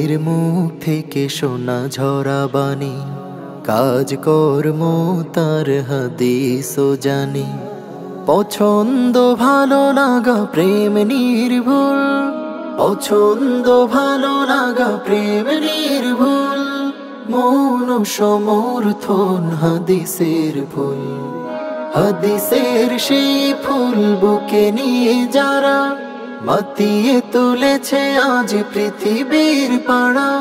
নবীর মুখ থেকে শোনা ঝরা বাণী, কাজ কর্ম তার হাদিস ও জানি। পছন্দ ভালো লাগা প্রেম নির্ভুল, পছন্দ ভালো লাগা প্রেম নির্ভুল। মন সমর্থন হাদিসের ফুল, হাদিসের সেই ফুল বুকে নিয়ে যারা মাতিয়ে তুলেছে আজ পৃথিবীর পাড়া।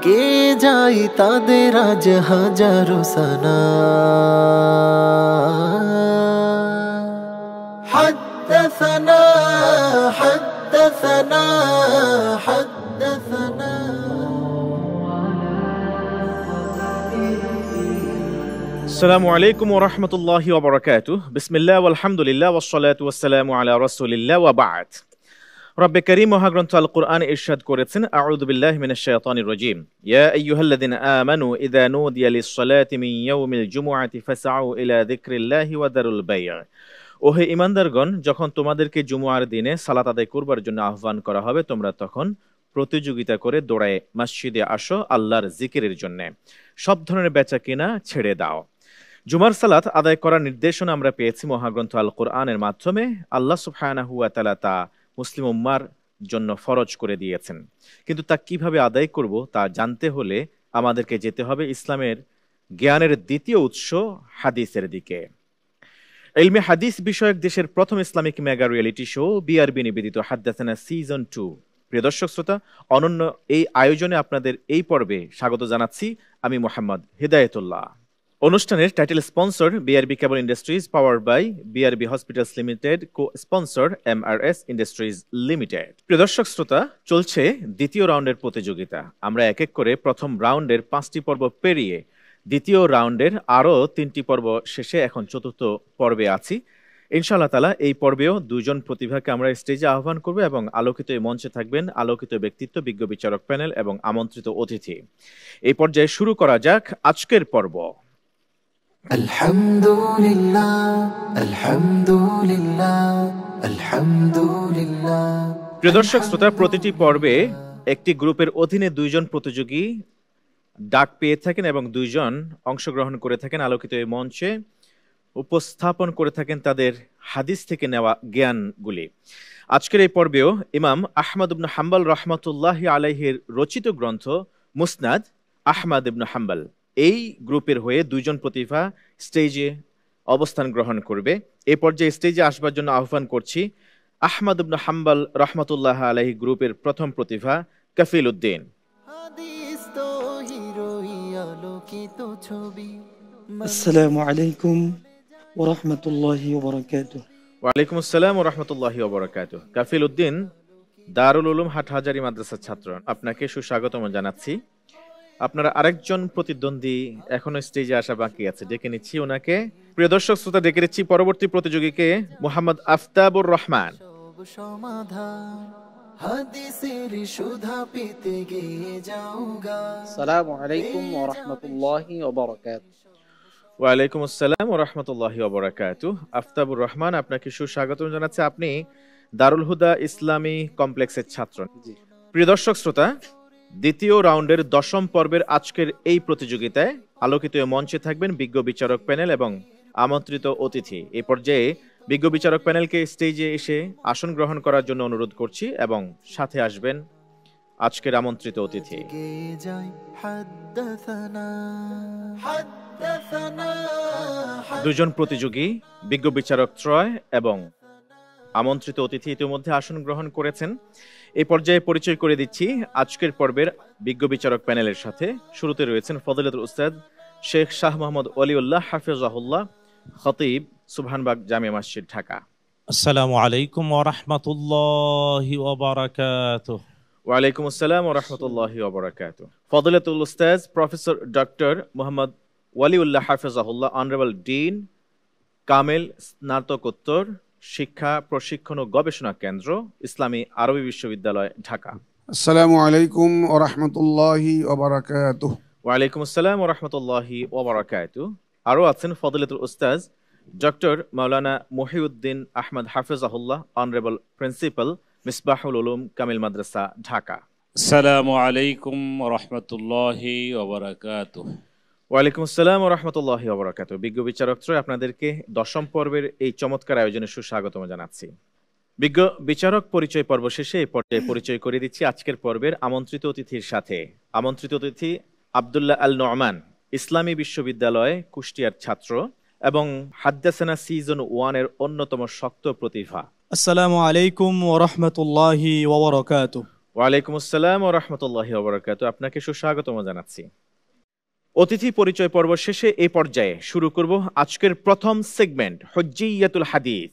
গে যাই তাদের আজ হাজারো সানা। حدثنا حدثنا حدثنا আসসালামু আলাইকুম ওয়া রাহমাতুল্লাহি ওয়া বারাকাতুহু। বিসমিল্লাহ ওয়াল হামদুলিল্লাহ ওয়াস সালাতু ওয়াস সালামু আলা রাসূলিল্লাহ ওয়া বা'দ। রব্বে কারীম মহাগ্রন্থ আল কুরআন ইরশাদ করেছেন, আউযু বিল্লাহি মিনাশ শাইতানির রাজীম। ইয়া আইয়ুহাল্লাযীনা আমানু ইযা নুদিয়া লিস-সালাতি মিন ইয়াউমিল জুমুআতি ফাসআউ ইলা যিকরিল্লাহি ওয়া দারুল বাই'। ওহে ঈমানদারগণ, যখন তোমাদেরকে জুমুআর দিনে সালাত আদায় করবার জন্য আহ্বান করা হবে, তোমরা তখন প্রতিযোগিতা করে দৌড়ায় মসজিদে আসো আল্লাহর জিকিরের জন্য। সব ধরনের বেচা কিনা ছেড়ে দাও। জুমার সালাত আদায় করার নির্দেশনা আমরা পেয়েছি মহাগ্রন্থ আল কোরআনের মাধ্যমে। আল্লাহ সুবহানাহু ওয়া তাআলা তা মুসলিম উম্মার জন্য ফরজ করে দিয়েছেন, কিন্তু তা কিভাবে আদায় করব তা জানতে হলে আমাদেরকে যেতে হবে ইসলামের জ্ঞানের দ্বিতীয় উৎস হাদিসের দিকে। ইলমে হাদিস বিষয়ক দেশের প্রথম Islamic mega reality show BRB নিবেদিত হাদ্দাসানা সিজন 2। প্রিয় দর্শক শ্রোতা, অনন্য এই আয়োজনে আপনাদের এই পর্বে স্বাগত জানাচ্ছি আমি মোহাম্মদ হিদায়েতুল্লাহ। অনুষ্ঠানের title sponsor BRB Cable Industries, power by BRB Hospitals Limited, cosponsor MRS Industries Limited. প্রিয় দর্শক শ্রোতা, চলছে দ্বিতীয় রাউন্ডের প্রতিযোগিতা। আমরা এক এক করে প্রথম রাউন্ডের 5টি পর্ব পেরিয়ে দ্বিতীয় রাউন্ডের আরও 3টি পর্ব শেষে এখন চতুর্থ পর্বে আছি। ইনশাআল্লাহ তাআলা এই পর্বেও দুজন প্রতিভাকে আমরা স্টেজে আহ্বান করব এবং আলোকিত এই মঞ্চে থাকবেন আলোকিত ব্যক্তিত্ব, বিজ্ঞ বিচারক প্যানেল এবং আমন্ত্রিত অতিথি। এই পর্যায়ে শুরু করা যাক আজকের পর্ব। আলহামদুলিল্লাহ আলহামদুলিল্লাহ আলহামদুলিল্লাহ। প্রিয় দর্শক শ্রোতা, প্রতিটি পর্বে একটি গ্রুপের অধীনে 2 জন প্রতিযোগী ডাক পেয়ে থাকেন এবং 2 জন অংশগ্রহণ করে থাকেন আলোকিত এই মঞ্চে, উপস্থাপন করে থাকেন তাদের হাদিস থেকে নেওয়া জ্ঞানগুলি। আজকের এই পর্বেও ইমাম আহমদ ইবনে হাম্বল রাহমাতুল্লাহি আলাইহির রচিত গ্রন্থ মুসনাদ আহমদ ইবনে হাম্বল, এই গ্রুপের হয়ে 2 জন প্রতিভা স্টেজে অবস্থান গ্রহণ করবে। এই পর্যায়ে স্টেজে আসবার জন্য আহ্বান করছি আহমদ ইবনে হাম্বল রাহমাতুল্লাহ আলাইহি গ্রুপের প্রথম প্রতিভা কাফিল উদ্দিন। আসসালামু আলাইকুম ওয়া রাহমাতুল্লাহি ওয়া বারাকাতুহু। ওয়া আলাইকুম আসসালাম ওয়া রাহমাতুল্লাহি ওয়া বারাকাতুহু। কাফিল উদ্দিন দারুল উলুম হাটহাজারী মাদ্রাসার ছাত্র, আপনাকে সুস্বাগতম জানাচ্ছি। আপনারা আরেকজন প্রতিদ্বন্দ্বী এখনো স্টেজে আসা বাকি আছে, ডেকে নিচ্ছি ওনাকে। প্রিয় দর্শক শ্রোতা, ডেকে নিচ্ছি পরবর্তী প্রতিযোগীকে মোহাম্মদ আফতাবুর রহমান। আসসালামু আলাইকুম ওয়া রাহমাতুল্লাহি ওয়া বারাকাতুহু। ওয়া আলাইকুম আসসালাম ওয়া রাহমাতুল্লাহি ওয়া বারাকাতুহু। আফতাবুর রহমান, আপনাকে সুস্বাগতম জানাচ্ছি। আপনি দারুল হুদা ইসলামী কমপ্লেক্সের ছাত্র। প্রিয় দর্শক শ্রোতা, দ্বিতীয় রাউন্ডের 10ম পর্বের আজকের এই প্রতিযোগিতায় আলোকিত মঞ্চে থাকবেন বিজ্ঞ বিচারক প্যানেল এবং আমন্ত্রিত অতিথি। এই পর্যায়ে বিজ্ঞ বিচারক প্যানেলকে স্টেজে এসে আসন গ্রহণ করার জন্য অনুরোধ করছি এবং সাথে আসবেন আজকের আমন্ত্রিত অতিথি। দুজন প্রতিযোগী বিজ্ঞ বিচারক ত্রয় এবং আমন্ত্রিত অতিথি ইতিমধ্যে আসন গ্রহণ করেছেন। এই পর্যায়ে পরিচয় করে দিচ্ছি আজকের পর্বের বিজ্ঞ বিচারক প্যানেলের সাথে। শুরুতে রয়েছেন ফজিলতুল উস্তাদ শেখ শাহ মোহাম্মদ ওয়ালিউল্লাহ হাফিজাহুল্লাহ, খতিব, সুবহানবাগ জামিয়া মসজিদ, ঢাকা। আসসালামু আলাইকুম ওয়া রাহমাতুল্লাহি ওয়া বারাকাতুহু। ওয়া আলাইকুম আসসালাম ওয়া রাহমাতুল্লাহি ওয়া বারাকাতুহু। ফজিলতুল উস্তাদ প্রফেসর ডক্টর মোহাম্মদ ওয়ালিউল্লাহ হাফিজাহুল্লাহ, অনারেবল ডিন, কামেল স্নাতকোত্তর শিক্ষা প্রশিক্ষণ ও গবেষণা কেন্দ্র, ইসলামী আরবি বিশ্ববিদ্যালয়, ঢাকা। আসসালামু আলাইকুম ওয়া রাহমাতুল্লাহি ওয়া বারাকাতুহু। ওয়া আলাইকুম আসসালাম ওয়া রাহমাতুল্লাহি ওয়া বারাকাতুহু। আরও আছেন ফজিলতুল উস্তাদ ডক্টর মাওলানা মহিউদ্দিন আহমদ হাফিজাহুল্লাহ, অনারেবল প্রিন্সিপাল, মিসবাহুল উলুম কামিল মাদ্রাসা, ঢাকা। আসসালামু আলাইকুম রহমতুল্লাহি ওবারাকাতুহ। ওয়ালাইকুম আসসালাম ও রহমতুল্লাহি ওয়া বারাকাতুহু। বিজ্ঞ বিচারকত্রয় আপনাদেরকে দশম পর্বের এই চমৎকার আয়োজনে সুস্বাগতম জানাচ্ছি। বিজ্ঞ বিচারক পরিচয় পর্ব শেষে এই পর্যায়ে পরিচয় করে দিচ্ছি আজকের পর্বের আমন্ত্রিত অতিথির সাথে। আমন্ত্রিত অতিথি আব্দুল্লাহ আল নোমান, ইসলামী বিশ্ববিদ্যালয় কুষ্টিয়ার ছাত্র এবং হাদ্দাসানা সিজন 1 এর অন্যতম শক্ত প্রতিভা। আসসালামু আলাইকুম ওয়া রাহমাতুল্লাহি ওয়া বারাকাতুহু। ওয়ালাইকুম আসসালাম ও রহমতুল্লাহি ওয়া বারাকাতুহু। আপনাকে সুস্বাগতম জানাচ্ছি। অতিথি পরিচয় পর্ব শেষে এই পর্যায়ে শুরু করব আজকের প্রথম সেগমেন্ট, হুজ্জিয়াতুল হাদিস।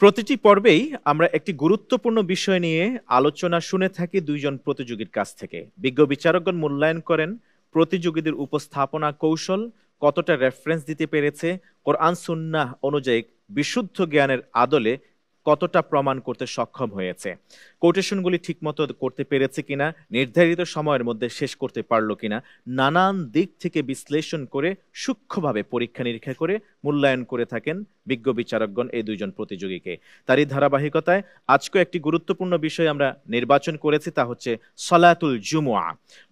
প্রতিটি পর্বেই আমরা একটি গুরুত্বপূর্ণ বিষয় নিয়ে আলোচনা শুনে থাকি দুইজন প্রতিযোগীর কাছ থেকে। বিজ্ঞ বিচারকগণ মূল্যায়ন করেন প্রতিযোগীদের উপস্থাপনা কৌশল, কতটা রেফারেন্স দিতে পেরেছে, কোরআন সুন্নাহ অনুযায়ী বিশুদ্ধ জ্ঞানের আদলে কতটা প্রমাণ করতে সক্ষম হয়েছে, কোটেশনগুলি ঠিকমতো করতে পেরেছে কিনা, নির্ধারিত সময়ের মধ্যে শেষ করতে পারলো কিনা, নানান দিক থেকে বিশ্লেষণ করে সূক্ষ্মভাবে পরীক্ষা নিরীক্ষা করে মূল্যায়ন করে থাকেন বিজ্ঞ বিচারকগণ এই দুইজন প্রতিযোগীকে। তারই ধারাবাহিকতায় আজকে একটি গুরুত্বপূর্ণ বিষয় আমরা নির্বাচন করেছি, তা হচ্ছে সলাতুল জুমুআ।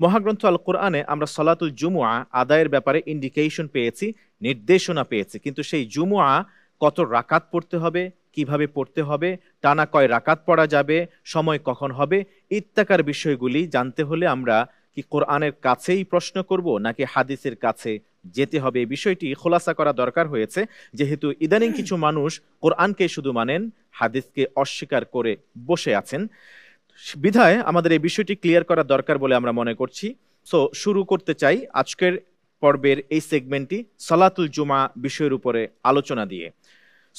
মহাগ্রন্থ আল কোরআনে আমরা সলাতুল জুমুআ আদায়ের ব্যাপারে ইন্ডিকেশন পেয়েছি, নির্দেশনা পেয়েছি, কিন্তু সেই জুমুআ কত রাকাত পড়তে হবে, কিভাবে পড়তে হবে, টানা কয় রাকাত পড়া যাবে, সময় কখন হবে, ইত্যাকার বিষয়গুলি জানতে হলে আমরা কি কোরআনের কাছেই প্রশ্ন করব নাকি হাদিসের কাছে যেতে হবে, এই বিষয়টি খোলাসা করা দরকার হয়েছে। যেহেতু ইদানিং কিছু মানুষ কোরআনকে শুধু মানেন, হাদিসকে অস্বীকার করে বসে আছেন, বিধায় আমাদের এই বিষয়টি ক্লিয়ার করা দরকার বলে আমরা মনে করছি। সো শুরু করতে চাই আজকের পর্বের এই সেগমেন্টটি সালাতুল জুমা বিষয়ের উপরে আলোচনা দিয়ে।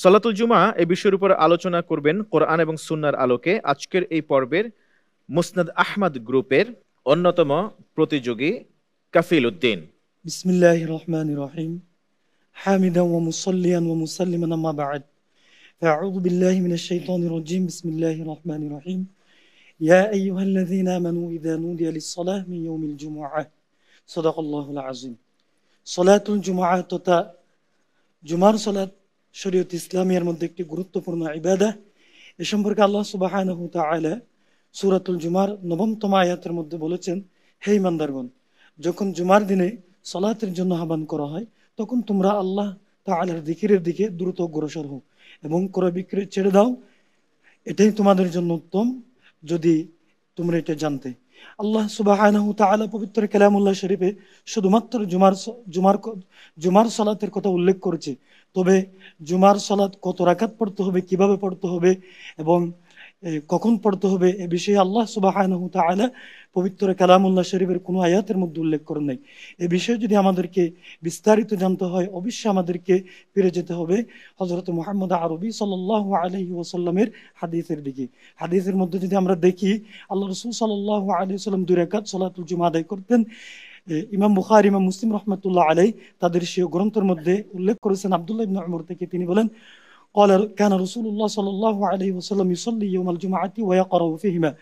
সালাতুল জুমা এই বিষয়ের উপরে আলোচনা করবেন কোরআন এবং সুন্নাহর আলোকে আজকের এই পর্বের মুসনাদ আহমদ গ্রুপের অন্যতম প্রতিযোগী কাফিল উদ্দিন। বিসমিল্লাহির রহমানির রহিম। হামিদান ওয়া মুসাল্লিয়ান ওয়া মুসাল্লিমান আম্মা বা'দ। ফাআউযু বিল্লাহি মিনাশ শাইতানির রাজীম। বিসমিল্লাহির রহমানির রহিম। ইয়া আইয়ুহাল্লাযীনা আমানু ইযা নুদিয়া লিস-সালাহ মিন ইয়াউমিল জুমআহ। সাদাকাল্লাহুল আযীম। সালাতুল জুমআ তথা জুমার সালাত শরীয়ত ইসলামিয়ার মধ্যে একটি গুরুত্বপূর্ণ ইবাদা। এ সম্পর্কে আল্লাহ সুবহানাহু ওয়া তাআলা সূরাতুল জুমার 9তম আয়াতের মধ্যে বলেছেন, হে ঈমানদারগণ, যখন জুমার দিনে সালাতের জন্য আহ্বান করা হয় তখন তোমরা আল্লাহ তাআলার যিকিরের দিকে দ্রুত অগ্রসর হও এবং ক্রয় বিক্রয় ছেড়ে দাও, এটাই তোমাদের জন্য উত্তম যদি তোমরা এটা জানতে। আল্লাহ সুবহানাহু ওয়া তাআলা পবিত্র কালামুল্লাহ শরীফে শুধুমাত্র জুমার সালাতের কথা উল্লেখ করেছে, তবে জুমার সালাত কত রাকাত পড়তে হবে, কিভাবে পড়তে হবে এবং কখন পড়তে হবে এ বিষয়ে আল্লাহ সুবহানাহু ওয়া তাআলা পবিত্র কালামুল্লাহ শরীফের কোনো আয়াতের মধ্যে উল্লেখ করেন নাই। এ বিষয়ে যদি আমাদেরকে বিস্তারিত জানতে হয় অবশ্যই আমাদেরকে ফিরে যেতে হবে হযরত মুহাম্মদ আরবি সাল্লাল্লাহু আলাইহি ওয়াসাল্লামের হাদিসের দিকে। হাদিসের মধ্যে যদি আমরা দেখি, আল্লাহ রাসূল সাল্লাল্লাহু আলাইহি ওয়াসাল্লাম 2 রাকাত সালাতুল জুমা আদায় করতেন। ইমাম বুখারী, ইমাম মুসলিম রাহমাতুল্লাহ আলাইহি তাদের সেই গ্রন্থের মধ্যে উল্লেখ করেছেন আব্দুল্লাহ ইবনে উমর থেকে, তিনি বলেন, قال كان رسول الله صلى الله عليه وسلم يصلي يوم الجمعة ويقرأ فيهما।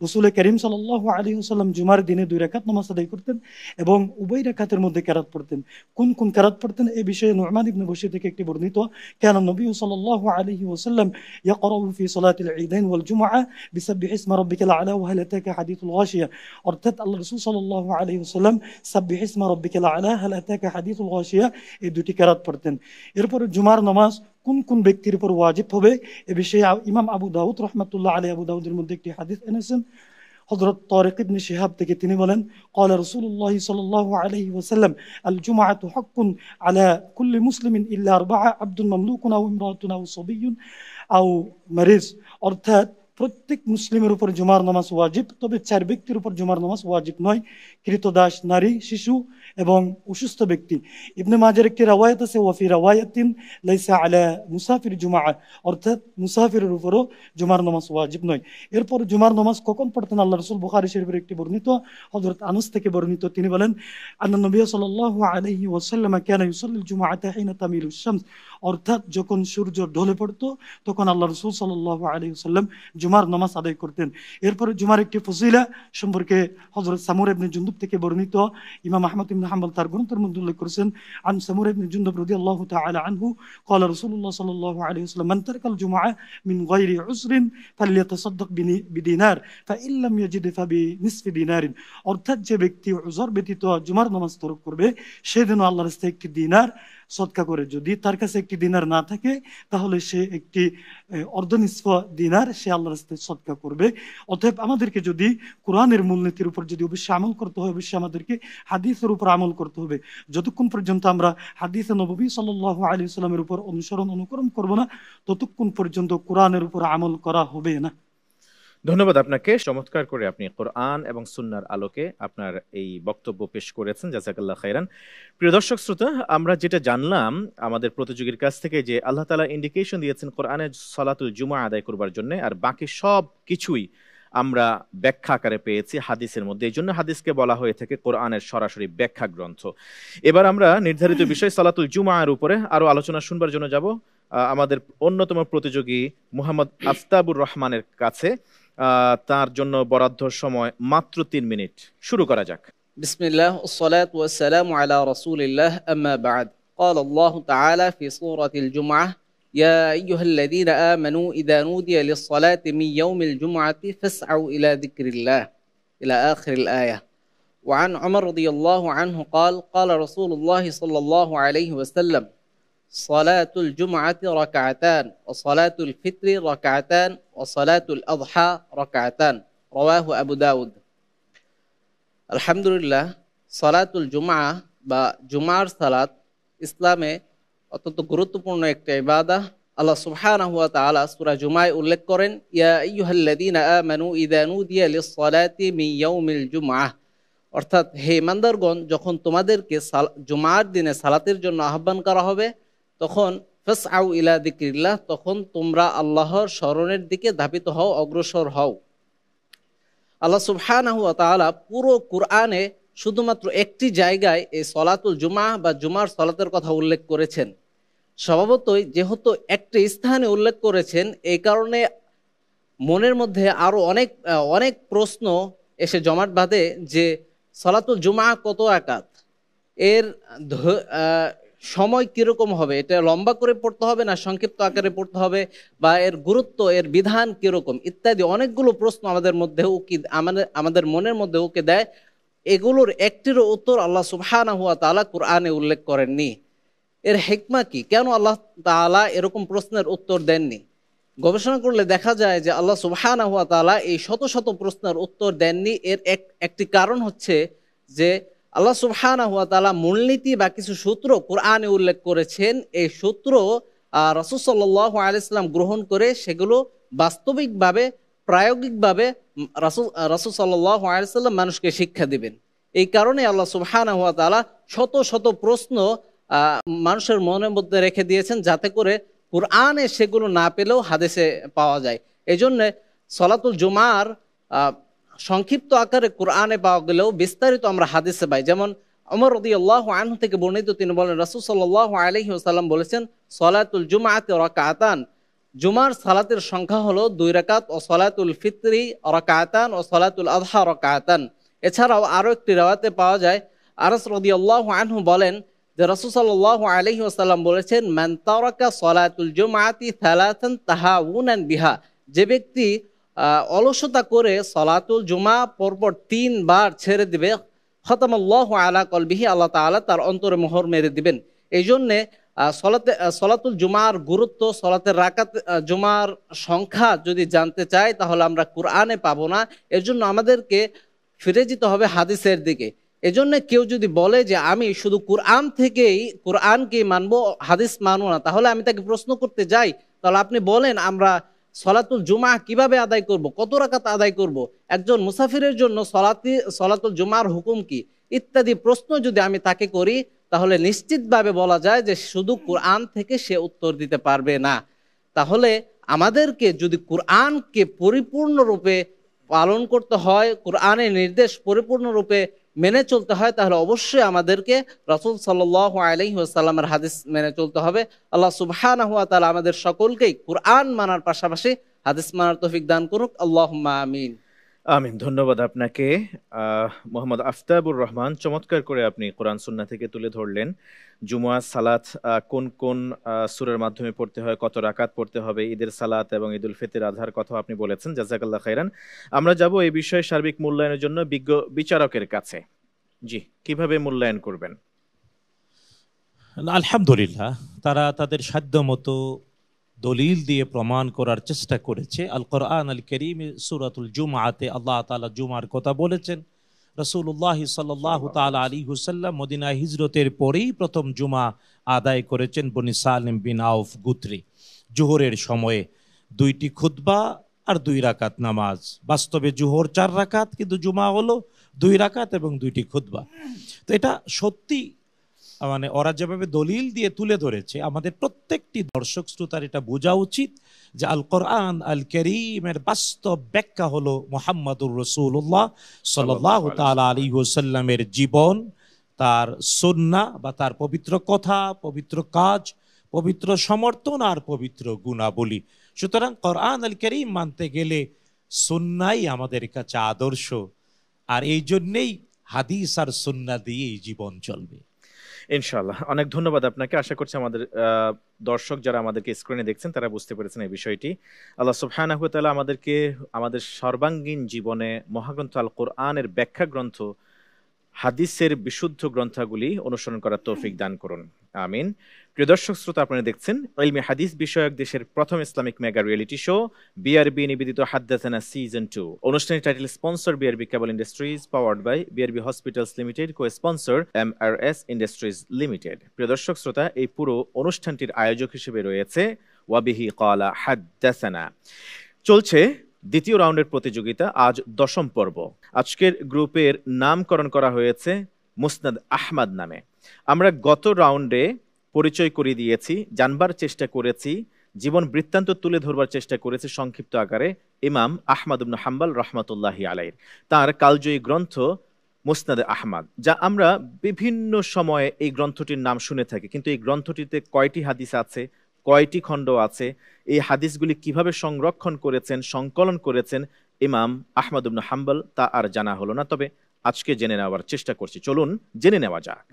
রাসূল করিম সাল্লাল্লাহু আলাইহি ওয়াসাল্লাম জুমার দিনে 2 রাকাত নামাজ আদায় করতেন এবং উভয় রাকাতের মধ্যে কিরাত পড়তেন। কোন কোন কিরাত পড়তেন এই বিষয়ে নু'মান ইবনে বশীর থেকে একটি বর্ণিত, كان النبي صلى الله عليه وسلم يقرأ في صلاة العيدين والجمعة بسبح اسم ربك الأعلى وهل أتاك حديث الغاشية। অর্থাৎ আল্লাহ রাসূল সাল্লাল্লাহু আলাইহি ওয়াসাল্লাম সাব্বিহ ইসমা রাব্বিকাল আ'লা হাল আতাকা হাদিসুল গাশিয়া এই দুটি কিরাত পড়তেন। এরপর জুমার নামাজ কোন কোন ব্যক্তির উপর ওয়াজিব হবে এ বিষয়ে ইমাম আবু দাউদ রাহমাতুল্লাহ আলাইহি আবু দাউদের মধ্যে একটি হাদিস এনেছেন হযরত তারিক ইবনে শিহাব থেকে, তিনি বলেন, قال رسول الله صلى الله عليه وسلم الجمعة حق على كل مسلم إلا 4 عبد مملوك أو امرأة أو صبي أو مريض। অর্থাৎ প্রত্যেক মুসলিমের উপর জুমার নামাজ ওয়াজিব, তবে 4 ব্যক্তির উপর জুমার নামাজ ওয়াজিব নয়, কৃতদাস, নারী, শিশু এবং অসুস্থ ব্যক্তি। ইবনে মাজার একটি রাওয়ায়াত আছে, ওয়া ফি রাওয়ায়াতিন লাইসা আলা মুসাফির জুমআ, অর্থাৎ মুসাফিরের উপরও জুমার নামাজ ওয়াজিব নয়। এরপর জুমার নামাজ কখন পড়তেন আল্লাহ রাসূল, বুখারী শরীফের একটি বর্ণিত হযরত আনাস থেকে বর্ণিত, তিনি বলেন, আন্না নবী সাল্লাল্লাহু আলাইহি ওয়াসাল্লাম কানা ইউসাল্লিল জুমআতা হিনা তামিলুশ শামস, অর্থাৎ যখন সূর্য ঢলে পড়তো তখন আল্লাহ রাসূল সাল্লাল্লাহু আলাইহি ওয়াসাল্লাম জুমার নামাজ আদায় করতেন। এরপরে জুমার একটি ফজিলা সম্পর্কে হযরত সামুর ইবনে জুনদুব থেকে বর্ণিত, ইমাম আহমদ ইবনে হাম্বল তার গ্রন্থের মধ্যে উল্লেখ করেছেন, আন সামুর ইবনে জুনদুব রাদিয়াল্লাহু তাআলা আনহু قال رسول الله صلى الله عليه وسلم من ترك الجمعة من غير عذر فليتصدق بدينار فإن لم يجد فبنصف دينار। অর্থাৎ যে ব্যক্তি উযর ব্যতীত জুমার নামাজ তরক করবে সে যেন আল্লাহর রাস্তায় একটি দিনার সদকা করে। যদি তার কাছে একটি দিনার না থাকে তাহলে সে একটি অর্ধনিসফ দিনার সে আল্লাহর রাস্তায় সদকা করবে। অতএব আমাদেরকে যদি কোরআনের মূলনীতির উপর যদি অবশ্যই আমল করতে হয়, অবশ্যই আমাদেরকে হাদিসের উপর আমল করতে হবে। যতক্ষণ পর্যন্ত আমরা হাদিসে নববী সাল্লাল্লাহু আলাইহি ওয়াসাল্লামের উপর অনুকরণ করব না, ততক্ষণ পর্যন্ত কোরআনের উপর আমল করা হবে না। ধন্যবাদ আপনাকে, চমৎকার করে আপনি কোরআন এবং সুন্নাহর আলোকে আপনার এই বক্তব্য পেশ করেছেন, জাযাকাল্লাহ খাইরান। প্রিয় দর্শক শ্রোতা, আমরা যেটা জানলাম আমাদের প্রতিযোগীর কাছ থেকে যে আল্লাহ তাআলা ইন্ডিকেশন দিয়েছেন কোরআনে সালাতুল জুমা আদায় করবার জন্য, আর বাকি সব কিছুই আমরা ব্যাখ্যা আকারে পেয়েছি হাদিসের মধ্যে। এই জন্য হাদিসকে বলা হয়ে থাকে কোরআনের সরাসরি ব্যাখ্যা গ্রন্থ। এবার আমরা নির্ধারিত বিষয় সালাতুল জুমার উপরে আরো আলোচনা শুনবার জন্য যাব আমাদের অন্যতম প্রতিযোগী মুহাম্মদ আফতাবুর রহমানের কাছে। তার জন্য বরাদ্দ সময় মাত্র 3 মিনিট। শুরু করা যাক। বিসমিল্লাহ والصلاة والسلام على رسول الله أما بعد قال الله تعالى في سورة الجمعة يا أيها الذين آمنوا إذا نودي للصلاة من يوم الجمعة فاسعوا إلى ذكر الله إلى آخر الآية. وعن عمر رضي الله عنه قال قال رسول الله صلى الله عليه وسلم صلاة الجمعة ركعتان وصلاة الفطر ركعتان وصلاة الأضحى ركعتان رواه أبو داود. আলহামদুলিল্লাহ, সালাতুল জুমআ বা জুমার সালাত ইসলামে অত্যন্ত গুরুত্বপূর্ণ একটা ইবাদত। আল্লাহ সুবহানাহু ওয়া তাআলা সূরা জুমায় উল্লেখ করেন, ইয়া আইয়ুহাল্লাযীনা আমানু ইযা নুদিয়া লিস-সালাতি মিন ইয়াউমিল জুমআহ, অর্থাৎ হে ঈমানদারগণ, যখন তোমাদেরকে জুমার দিনে সালাতের জন্য আহ্বান করা হবে তখন ফাসআউ ইলা যিকরিল্লাহ, তখন তোমরা আল্লাহর স্মরণের দিকে ধাবিত হও, অগ্রসর হও। আল্লাহ সুবহানাহু ওয়া তাআলা পুরো কোরআনে শুধুমাত্র একটি জায়গায় এই সলাতুল জুমা বা জুমার সলাতের কথা উল্লেখ করেছেন। স্বভাবতই যেহেতু একটি স্থানে উল্লেখ করেছেন, এই কারণে মনের মধ্যে আরও অনেক প্রশ্ন এসে জমাট বাঁধে যে সলাতুল জুমা কত রাকাত, এর সময় কীরকম হবে, এটা লম্বা করে পড়তে হবে না সংক্ষিপ্ত আকারে পড়তে হবে, বা এর গুরুত্ব, এর বিধান কীরকম ইত্যাদি অনেকগুলো প্রশ্ন আমাদের মনের মধ্যে উকি দেয়। এগুলোর একটিরও উত্তর আল্লাহ সুবহানাহু ওয়া তাআলা কোরআনে উল্লেখ করেননি। এর হিকমা কি? কেন আল্লাহ তাআলা এরকম প্রশ্নের উত্তর দেননি? গবেষণা করলে দেখা যায় যে আল্লাহ সুবহানাহু ওয়া তাআলা এই শত শত প্রশ্নের উত্তর দেননি। এর একটি কারণ হচ্ছে যে আল্লাহ সুবহানাহু ওয়া তাআলা মূলনীতি বা কিছু সূত্র কোরআনে উল্লেখ করেছেন। এই সূত্র রাসূল সাল্লাল্লাহু আলাইহি ওয়াসাল্লাম গ্রহণ করে সেগুলো বাস্তবিকভাবে, প্রায়োগিকভাবে রাসূল সাল্লাল্লাহু আলাইহি ওয়াসাল্লাম মানুষকে শিক্ষা দিবেন। এই কারণে আল্লাহ সুবহানাহু ওয়া তাআলা শত শত প্রশ্ন মানুষের মনের মধ্যে রেখে দিয়েছেন, যাতে করে কোরআনে সেগুলো না পেলেও হাদিসে পাওয়া যায়। এই জন্য সলাতুল জুমার সংক্ষিপ্ত আকারে কোরআনে পাওয়া গেলেও বিস্তারিত আমরা হাদিসে পাই। যেমন ওমর রাদিয়াল্লাহু আনহু থেকে বর্ণিত, তিনি বলেন রাসূল সাল্লাল্লাহু আলাইহি ওয়াসাল্লাম বলেছেন, সলাতুল জুমআতি রাকাতান, জুমার সালাতের সংখ্যা হলো 2 রাকাত, ও সলাতুল ফিতরি রাকাতান ও সলাতুল আযহা রাকাতান। এছাড়াও আরও একটি রাওয়াতে পাওয়া যায়, আনাস রাদিয়াল্লাহু আনহু বলেন যে রাসূল সাল্লাল্লাহু আলাইহি ওয়াসাল্লাম বলেছেন, মান তারাকা সলাতুল জুমআতি সালাতান তাহাউনান বিহা, যে ব্যক্তি অলসতা করে সলাতুল জুমা পরপর 3 বার ছেড়ে দিবে, খতামাল্লাহু আলা কলবিহি, আল্লাহ তাআলা তার অন্তরে মোহর মেরে দিবেন। এই জন্যে সলাতুল জুমার গুরুত্ব, সলাতের রাকাত, জুমার সংখ্যা যদি জানতে চাই তাহলে আমরা কোরআনে পাবো না। এর জন্য আমাদেরকে ফিরে যেতে হবে হাদিসের দিকে। এজন্য কেউ যদি বলে যে আমি শুধু কোরআনকেই মানবো, হাদিস মানবো না, তাহলে আমি তাকে প্রশ্ন করতে যাই, তাহলে আপনি বলেন আমরা সলাতুল জুমা কিভাবে আদায় করব, কত রাকাত আদায় করব, একজন মুসাফিরের জন্য সলাতুল জুমার হুকুম কি, ইত্যাদি প্রশ্ন যদি আমি তাকে করি তাহলে নিশ্চিতভাবে বলা যায় যে শুধু কোরআন থেকে সে উত্তর দিতে পারবে না। তাহলে আমাদেরকে যদি কোরআনকে পরিপূর্ণরূপে পালন করতে হয়, কোরআনের নির্দেশ পরিপূর্ণরূপে মেনে চলতে হয়, তাহলে অবশ্যই আমাদেরকে রাসূল সাল্লাল্লাহু আলাইহি ওয়াসাল্লামের হাদিস মেনে চলতে হবে। আল্লাহ সুবহানাহু ওয়া তাআলা আমাদের সকলকেই কোরআন মানার পাশাপাশি হাদিস মানার তৌফিক দান করুক। আল্লাহুম্মা আমিন। আমিন। ধন্যবাদ আপনাকে মোহাম্মদ আফতাবুর রহমান, চমৎকার করে আপনি কোরআন সুন্নাহ থেকে তুলে ধরলেন জুমুয়া সালাত কোন কোন সূরার মাধ্যমে পড়তে হয়, কত রাকাত পড়তে হবে, ঈদের সালাত এবং ঈদুল ফিতর আজহার কথা আপনি বলেছেন। জাযাকাল্লাহ খাইরান। আমরা যাব এই বিষয়ে সার্বিক মূল্যায়নের জন্য বিজ্ঞ বিচারকের কাছে। জি, কিভাবে মূল্যায়ন করবেন? আলহামদুলিল্লাহ, তারা তাদের সাধ্য মতো দলিল দিয়ে প্রমাণ করার চেষ্টা করেছে। আল কোরআন আল কারীম সূরাতুল জুমআতে আল্লাহ তাআলা জুমার কথা বলেছেন। রাসূলুল্লাহ সাল্লাল্লাহু তাআলা আলাইহি ওয়াসাল্লাম মদিনায় হিজরতের পরেই প্রথম জুমা আদায় করেছেন বনি সালিম বিন আউফ গোত্রী। জোহরের সময়ে 2টি খুতবা আর 2 রাকাত নামাজ। বাস্তবে জোহর 4 রাকাত, কিন্তু জুমা হলো 2 রাকাত এবং 2টি খুতবা। তো এটা সত্যি মানে ওরা যেভাবে দলিল দিয়ে তুলে ধরেছে, আমাদের প্রত্যেকটি দর্শক শ্রোতার এটা বোঝা উচিত যে আল কোরআন আল কারীমের বাস্তব ব্যাখ্যা হলো মুহাম্মাদুর রাসূলুল্লাহ সাল্লাল্লাহু তাআলা আলাইহি ওয়াসাল্লামের জীবন, তার সুন্নাহ বা তার পবিত্র কথা, পবিত্র কাজ, পবিত্র সমর্থন আর পবিত্র গুণাবলী। সুতরাং কোরআন আল কারীম মানতে গেলে সুন্নাহই আমাদের কাছে আদর্শ, আর এই জন্যেই হাদিস আর সুন্নাহ দিয়েই জীবন চলবে ইনশাআল্লাহ। অনেক ধন্যবাদ আপনাকে। আশা করছি আমাদের দর্শক যারা আমাদেরকে স্ক্রিনে দেখছেন তারা বুঝতে পেরেছেন এই বিষয়টি। আল্লাহ সুবহানাহু ওয়া তাআলা আমাদেরকে আমাদের সর্বাঙ্গীন জীবনে মহাগ্রন্থ আল কোরআনের ব্যাখ্যা গ্রন্থ, হাদিসের বিশুদ্ধ গ্রন্থগুলি অনুসরণ করার তৌফিক দান করুন, আমিন। প্রিয় দর্শক শ্রোতা, আপনারা দেখছেন ইলমে হাদিস বিষয়ক দেশের প্রথম Islamic mega reality show BRB নিবেদিত হাদ্দাসানা সিজন 2। অনুষ্ঠানের title sponsor BRB Cable Industries, powered by BRB Hospitals Limited, cosponsor MRS Industries Limited. প্রিয় দর্শক শ্রোতা, এই পুরো অনুষ্ঠানটির আয়োজক হিসেবে রয়েছে ওয়াবিহি ক্বালা হাদ্দাসানা। চলছে দ্বিতীয় রাউন্ডের প্রতিযোগিতা, আজ 10ম পর্ব। আজকের গ্রুপের নামকরণ করা হয়েছে মুসনাদ আহমদ নামে। আমরা গত রাউন্ডে পরিচয় করিয়ে দিয়েছি, জানবার চেষ্টা করেছি, জীবন বৃত্তান্ত তুলে ধরবার চেষ্টা করেছি সংক্ষিপ্ত আকারে ইমাম আহমদ ইবনে হাম্বল রাহমাতুল্লাহি আলাইহি তার কালজয়ী গ্রন্থ মুসনাদ আহমদ, যা আমরা বিভিন্ন সময়ে এই গ্রন্থটির নাম শুনে থাকি। কিন্তু এই গ্রন্থটিতে কয়টি হাদিস আছে, কয়টি খণ্ড আছে, এই হাদিসগুলি কিভাবে সংরক্ষণ করেছেন, সংকলন করেছেন ইমাম আহমদ ইবনে হাম্বল, তা আর জানা হলো না। তবে আজকে জেনে নেওয়ার চেষ্টা করছি, চলুন জেনে নেওয়া যাক।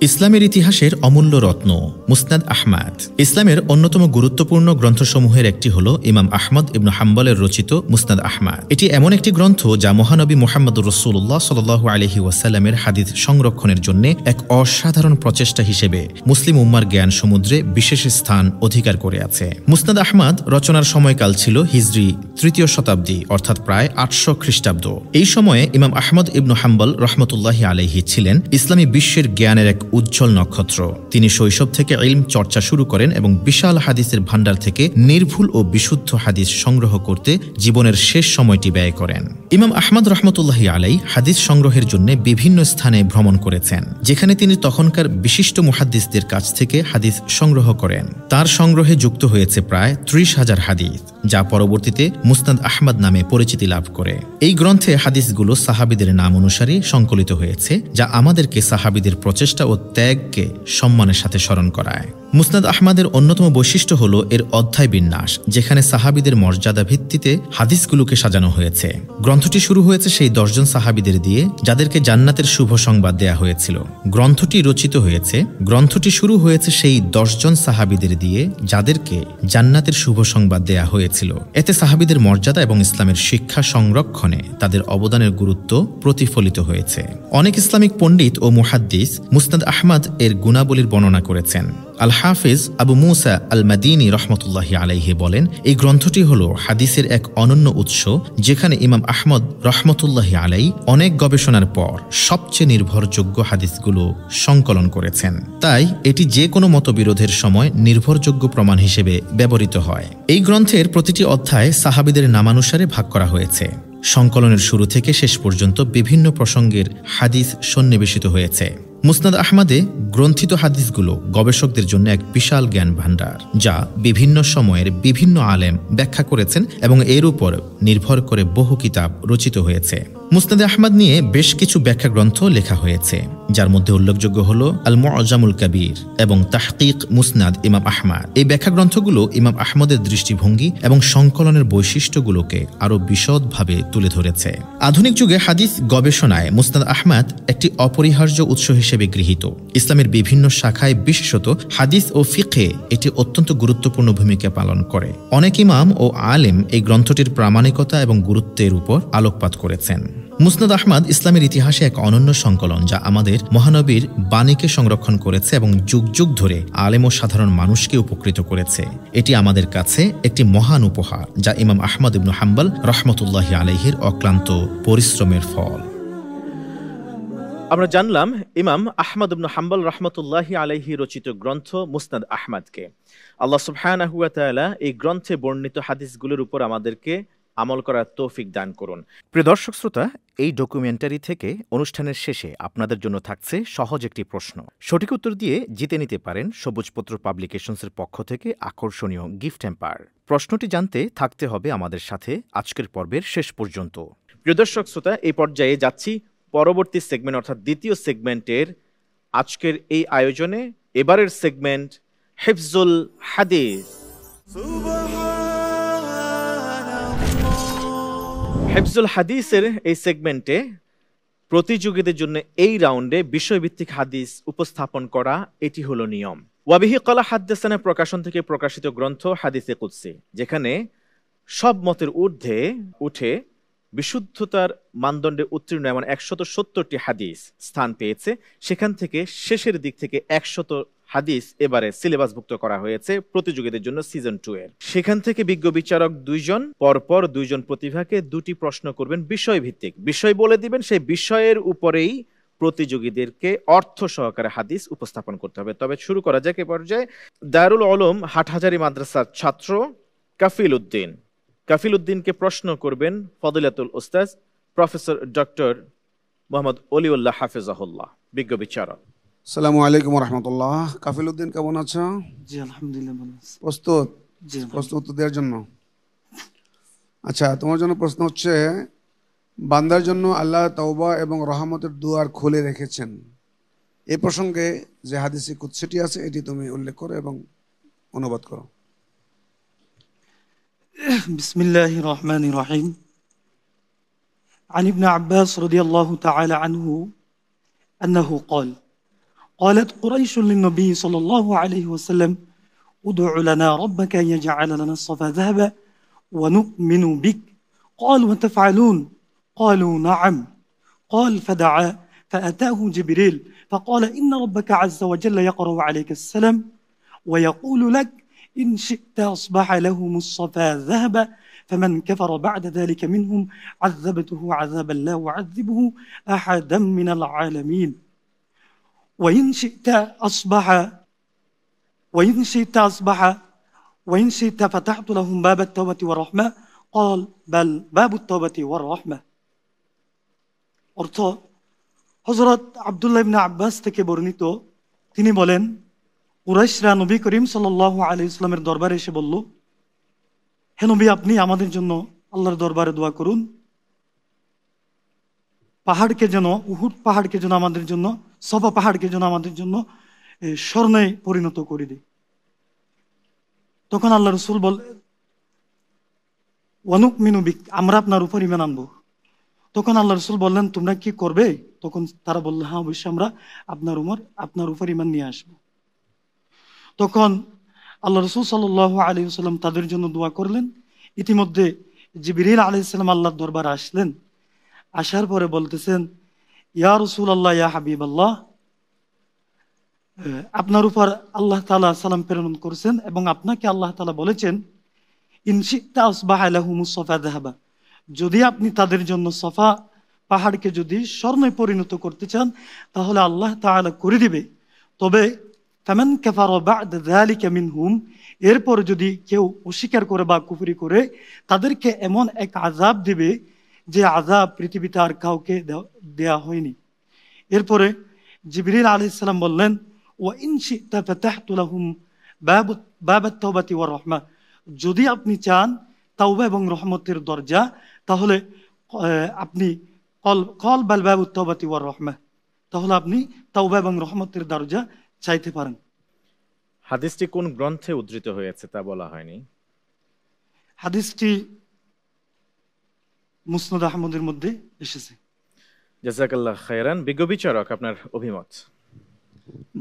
ইসলামের ইতিহাসের অমূল্য রত্ন মুসনাদ আহমদ ইসলামের অন্যতম গুরুত্বপূর্ণ গ্রন্থসমূহের একটি হল ইমাম আহমদ ইবনে হাম্বলের রচিত মুসনাদ আহমদ। এটি এমন একটি গ্রন্থ যা মহানবী মুহাম্মদুর রাসূলুল্লাহ সাল্লাল্লাহু আলাইহি ওয়াসাল্লামের হাদিস সংরক্ষণের জন্য এক অসাধারণ প্রচেষ্টা হিসেবে মুসলিম উম্মার জ্ঞান সমুদ্রে বিশেষ স্থান অধিকার করে আছে। মুসনাদ আহমদ রচনার সময়কাল ছিল হিজরি 3য় শতাব্দী, অর্থাৎ প্রায় 800 খ্রিস্টাব্দ। এই সময়ে ইমাম আহমদ ইবনে হাম্বল রাহমাতুল্লাহি আলাইহি ছিলেন ইসলামী বিশ্বের জ্ঞানের এক উজ্জ্বল নক্ষত্র। তিনি শৈশব থেকে ইলম চর্চা শুরু করেন এবং বিশাল হাদিসের ভান্ডার থেকে নির্ভুল ও বিশুদ্ধ হাদিস সংগ্রহ করতে জীবনের শেষ সময়টি ব্যয় করেন। ইমাম আহমদ রাহমাতুল্লাহি আলাইহি হাদিস সংগ্রহের জন্য বিভিন্ন স্থানে ভ্রমণ করেছেন, যেখানে তিনি তখনকার বিশিষ্ট মুহাদ্দিসদের কাছ থেকে হাদিস সংগ্রহ করেন। তার সংগ্রহে যুক্ত হয়েছে প্রায় 30,000 হাদিস, যা পরবর্তীতে মুসনাদ আহমদ নামে পরিচিতি লাভ করে। এই গ্রন্থে হাদিসগুলো সাহাবীদের নাম অনুসারে সংকলিত হয়েছে, যা আমাদেরকে সাহাবীদের প্রচেষ্টা ও ত্যাগকে সম্মানের সাথে স্মরণ করায়। মুসনাদ আহমদের অন্যতম বৈশিষ্ট্য হল এর অধ্যায় বিন্যাস, যেখানে সাহাবীদের মর্যাদা ভিত্তিতে হাদিসগুলোকে সাজানো হয়েছে। গ্রন্থটি শুরু হয়েছে সেই 10 জন সাহাবীদের দিয়ে যাদেরকে জান্নাতের শুভ সংবাদ দেয়া হয়েছিল। গ্রন্থটি শুরু হয়েছে সেই 10 জন সাহাবীদের দিয়ে যাদেরকে জান্নাতের শুভ সংবাদ দেয়া হয়েছিল। এতে সাহাবীদের মর্যাদা এবং ইসলামের শিক্ষা সংরক্ষণে তাদের অবদানের গুরুত্ব প্রতিফলিত হয়েছে। অনেক ইসলামিক পণ্ডিত ও মুহাদ্দিস মুসনাদ আহমদ এর গুণাবলীর বর্ণনা করেছেন। আল হাফিজ আবু মুসা আল মাদিনী রহমতুল্লাহি আলাইহি বলেন, এই গ্রন্থটি হল হাদিসের এক অনন্য উৎস, যেখানে ইমাম আহমদ রহমতুল্লাহি আলাইহি অনেক গবেষণার পর সবচেয়ে নির্ভরযোগ্য হাদিসগুলো সংকলন করেছেন। তাই এটি যে কোনো মতবিরোধের সময় নির্ভরযোগ্য প্রমাণ হিসেবে ব্যবহৃত হয়। এই গ্রন্থের প্রতিটি অধ্যায় সাহাবীদের নামানুসারে ভাগ করা হয়েছে। সংকলনের শুরু থেকে শেষ পর্যন্ত বিভিন্ন প্রসঙ্গের হাদিস সন্নিবেশিত হয়েছে। মুসনাদ আহমদে গ্রন্থিত হাদিসগুলো গবেষকদের জন্য এক বিশাল জ্ঞান ভাণ্ডার, যা বিভিন্ন সময়ের বিভিন্ন আলেম ব্যাখ্যা করেছেন এবং এর উপর নির্ভর করে বহু কিতাব রচিত হয়েছে। মুসনাদে আহমদ নিয়ে বেশ কিছু ব্যাখ্যা গ্রন্থ লেখা হয়েছে, যার মধ্যে উল্লেখযোগ্য হল আল মুআজামুল কাবীর এবং তাহকিক মুসনাদ ইমাম আহমদ। এই ব্যাখ্যা গ্রন্থগুলো ইমাম আহমদের দৃষ্টিভঙ্গি এবং সংকলনের বৈশিষ্ট্যগুলোকে আরও বিশদভাবে তুলে ধরেছে। আধুনিক যুগে হাদিস গবেষণায় মুসনাদ আহমদ একটি অপরিহার্য উৎস হিসেবে গৃহীত। ইসলামের বিভিন্ন শাখায়, বিশেষত হাদিস ও ফিকহে, এটি অত্যন্ত গুরুত্বপূর্ণ ভূমিকা পালন করে। অনেক ইমাম ও আলেম এই গ্রন্থটির প্রামাণিকতা এবং গুরুত্বের উপর আলোকপাত করেছেন। মুসনাদ আহমদ ইসলামের ইতিহাসে এক অনন্য সংকলন, যা আমাদের মহানবীর বাণীকে সংরক্ষণ করেছে এবং যুগ যুগ ধরে আলেম ও সাধারণ মানুষকে উপকৃত করেছে। এটি আমাদের কাছে একটি মহান উপহার, যা ইমাম আহমদ ইবনু হাম্বল রহমতুল্লাহি আলাইহির অক্লান্ত পরিশ্রমের ফল। আমরা জানলাম ইমাম আহমদ ইবনু হাম্বল রহমতুল্লাহি আলাইহি রচিত গ্রন্থ মুসনাদ আহমদকে। আল্লাহ সুবহানাহু ওয়া তাআলা এই গ্রন্থে বর্ণিত হাদিসগুলোর উপর আমাদেরকে আমল করার তৌফিক দান করুন। প্রিয় দর্শক শ্রোতা, এই ডকুমেন্টারি থেকে অনুষ্ঠানের শেষে আপনাদের জন্য থাকছে সহজ একটি প্রশ্ন। সঠিক উত্তর দিয়ে জিতে নিতে পারেন সবুজপত্র পাবলিকেশনসের পক্ষ থেকে আকর্ষণীয় গিফট হ্যাম্পার। প্রশ্নটি জানতে থাকতে হবে আমাদের সাথে আজকের পর্বের শেষ পর্যন্ত। প্রিয় দর্শক শ্রোতা, এই পর্যায়ে যাচ্ছি পরবর্তী সেগমেন্ট, অর্থাৎ দ্বিতীয় সেগমেন্টের আজকের এই আয়োজনে। এবারের সেগমেন্ট হিফজুল হাদিস। হিফজুল হাদিসের এই সেগমেন্টে প্রতিযোগীদের জন্য এই রাউন্ডে বিষয়ভিত্তিক হাদিস উপস্থাপন করা, এটি হলো নিয়ম। ওয়াবিহি ক্বালা হাদ্দাসানা প্রকাশন থেকে প্রকাশিত গ্রন্থ হাদিসে কুদসি, যেখানে সব মতের ঊর্ধ্বে উঠে বিশুদ্ধতার মানদণ্ডে উত্তীর্ণ এমন 170টি হাদিস স্থান পেয়েছে। সেখান থেকে শেষের দিক থেকে 100 হাদিস এবারে সিলেবাসভুক্ত করা হয়েছে প্রতিযোগীদের জন্য সিজন 2 এর। সেখান থেকে বিজ্ঞ বিচারক 2 জন পরপর 2 জন প্রতিভাকে 2টি প্রশ্ন করবেন বিষয় ভিত্তিক। বিষয় বলে দিবেন, সেই বিষয়ের উপরেই প্রতিযোগীদেরকে অর্থ সহকারে হাদিস উপস্থাপন করতে হবে। তবে শুরু করা যাক এ পর্যায়ে। দারুল উলুম হাটহাজারী মাদ্রাসার ছাত্র কাফিল উদ্দিনকে প্রশ্ন করবেন ফদিলাতুল উস্তাজ প্রফেসর ডক্টর মোহাম্মদ ওলিউল্লাহ হাফিজাহুল্লাহ, বিজ্ঞ বিচারক। আসসালামু আলাইকুম রহমতুল্লাহ। কাফিল উদ্দিন কেমন আছো? জি আলহামদুলিল্লাহ ভালো আছি। প্রস্তুত? জি। প্রশ্ন উত্তর দেওয়ার জন্য? আচ্ছা, তোমার জন্য প্রশ্ন হচ্ছে, বান্দার জন্য আল্লাহ তাওবা এবং রহমতের দুয়ার খুলে রেখেছেন। এই প্রসঙ্গে যে হাদিসে কুদসিটি আছে, এটি তুমি উল্লেখ করো এবং অনুবাদ করো। বিসমিল্লাহির রহমানির রহিম। عن ابن عباس رضي الله تعالى عنه أنه قال: قالت قريش للنبي صلى الله عليه وسلم: ادع لنا ربك أن يجعل لنا الصفا ذهبا ونؤمن بك. قال: وتفعلون؟ قالوا: نعم. قال: فدعا فأتاه جبريل فقال: إن ربك عز وجل يقرأ عليك السلام ويقول لك: إن شئت أصبح لهم الصفا ذهبا، فمن كفر بعد ذلك منهم عذبته عذابا لا أعذبه أحدا من العالمين، وإن شئت فتحت لهم باب التوبة والرحمة. قال: بل باب التوبة والرحمة. অর্থ, হযরত আব্দুল্লাহ ইবনে আব্বাস থেকে বর্ণিত, তিনি বলেন, কুরাইশরা নবী করিম সাল্লাল্লাহু আলাইহি ওয়াসাল্লামের দরবারে এসে বলল, হে নবী, আপনি আমাদের জন্য আল্লাহর দরবারে দোয়া করুন, পাহাড়কে যেন, উহুদ পাহাড়কে যেন আমাদের জন্য, সফা পাহাড়কে যেন আমাদের জন্য স্বর্ণে পরিণত করে দিই। তখন আল্লাহ রাসূল বললেন, ওয়ানুমিনু বিক, আমরা আপনার উপর ঈমান আনবো। তখন আল্লাহ রাসূল বললেন, তোমরা কি করবে? তখন তারা বলল, হ্যাঁ অবশ্যই আমরা আপনার উপর ঈমান নিয়ে আসবো। তখন আল্লাহ রাসূল সাল্লাল্লাহু আলাইহি ওয়াসাল্লাম তাদের জন্য দোয়া করলেন। ইতিমধ্যে জিবরিল আলাইহিস সালাম আল্লাহর দরবারে আসলেন। আসার পরে বলতেছেন, ইয়া রাসূলুল্লাহ, ইয়া হাবিবাল্লাহ, আপনার উপর আল্লাহ তাআলা সালাম প্রেরণ করেছেন এবং আপনাকে আল্লাহ তাআলা বলেছেন, ইন শি'তা আসবাহা লাহুমুস সাফা যাহাবা, যদি আপনি তাদের জন্য সফা পাহাড়কে যদি স্বর্ণে পরিণত করতে চান তাহলে আল্লাহ তাআলা করে দিবে। তবে ফামান কাফারা বা'দা যালিকা মিনহুম, এরপর যদি কেউ অস্বীকার করে বা কুফরি করে, তাদেরকে এমন এক আযাব দিবে যে আযাব পৃথিবীতে আর কাউকে দেয়া হয়নি। এরপরে জিবরিল আলাইহিস সালাম বললেন, ওয়া ইন শি'তা ফাতাহতু লাহুম বাবাত তাওবাতি ওয়ার রাহমা, যদি আপনি চান তাওবা এবং রহমতের দরজা, তাহলে আপনি কল বাল বাবুত তাওবাতি ওয়ার রাহমাহ, তাহলে আপনি তাওবা এবং রহমতের দরজা চাইতে পারেন। হাদিসটি কোন গ্রন্থে উদ্ধৃত হয়েছে তা বলা হয়নি। হাদিসটি মুসনাদ আহমদের মধ্যে এসেছে। জাযাকাল্লাহ খায়রান। বিজ্ঞ বিচারক, আপনার অভিমত।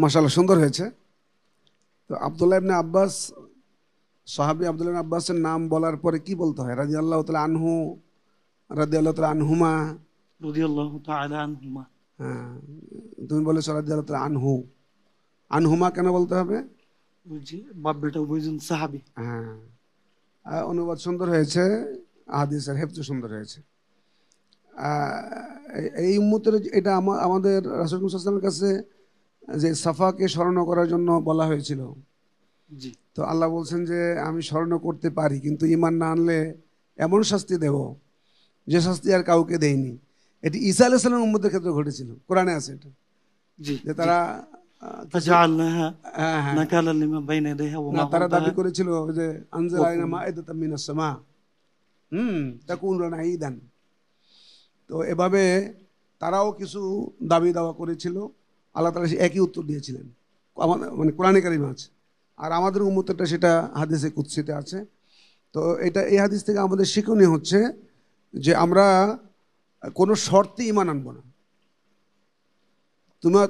মাশাআল্লাহ, সুন্দর হয়েছে। তো আব্দুল্লাহ ইবনে আব্বাস, সাহাবী আব্দুল্লাহ ইবনে আব্বাসের নাম বলার পরে কি বলতে হয়? রাদিয়াল্লাহু তাআলা আনহু, রাদিয়াল্লাহু তাআলা আনহুমা। রাদিয়াল্লাহু তাআলা আনহুমা। হ্যাঁ, তুমি বলেছো রাদিয়াল্লাহু তাআলা আনহু, আনহুমা কেন বলতে হবে? ওই যে বাব্বেটা উভয়জন সাহাবী। হ্যাঁ, অনুবাদ সুন্দর হয়েছে, হাদিসের হেফজ সুন্দর হয়েছে। এই উম্মতের এটা আমাদের রাসূল সাল্লাল্লাহু আলাইহি ওয়াসাল্লামের কাছে যে সাফাকে স্মরণ করার জন্য বলা হয়েছিল। জি। তো আল্লাহ বলছেন যে আমি স্মরণ করতে পারি, কিন্তু ঈমান না আনলে এমন শাস্তি দেব যে শাস্তি আর কাউকে দেয়নি। এটি ঈসা আলাইহিস সালামের উম্মতের ক্ষেত্রে ঘটেছিল, কোরআনে আছে এটা। জি, যে তারা ফাজআলনাহা নাকালান লিমা বাইনা ইয়াদাইহা ওয়া মা তারা দাবি করেছিল যে আনজালা আলাইনা মাইদাতাম মিনাস সামা তাকুনু লানা ঈদান। তো এভাবে তারাও কিছু দাবি দাওয়া করেছিল, আল্লাহ তাআলা একই উত্তর দিয়েছিলেন, মানে কোরআনে কারিমে আছে। আর আমাদের উম্মতেরটা সেটা হাদিসে কুদসিতে আছে। তো এই হাদিস থেকে আমাদের শিক্ষণীয় হচ্ছে যে আমরা কোনো শর্তে ঈমান আনবো না।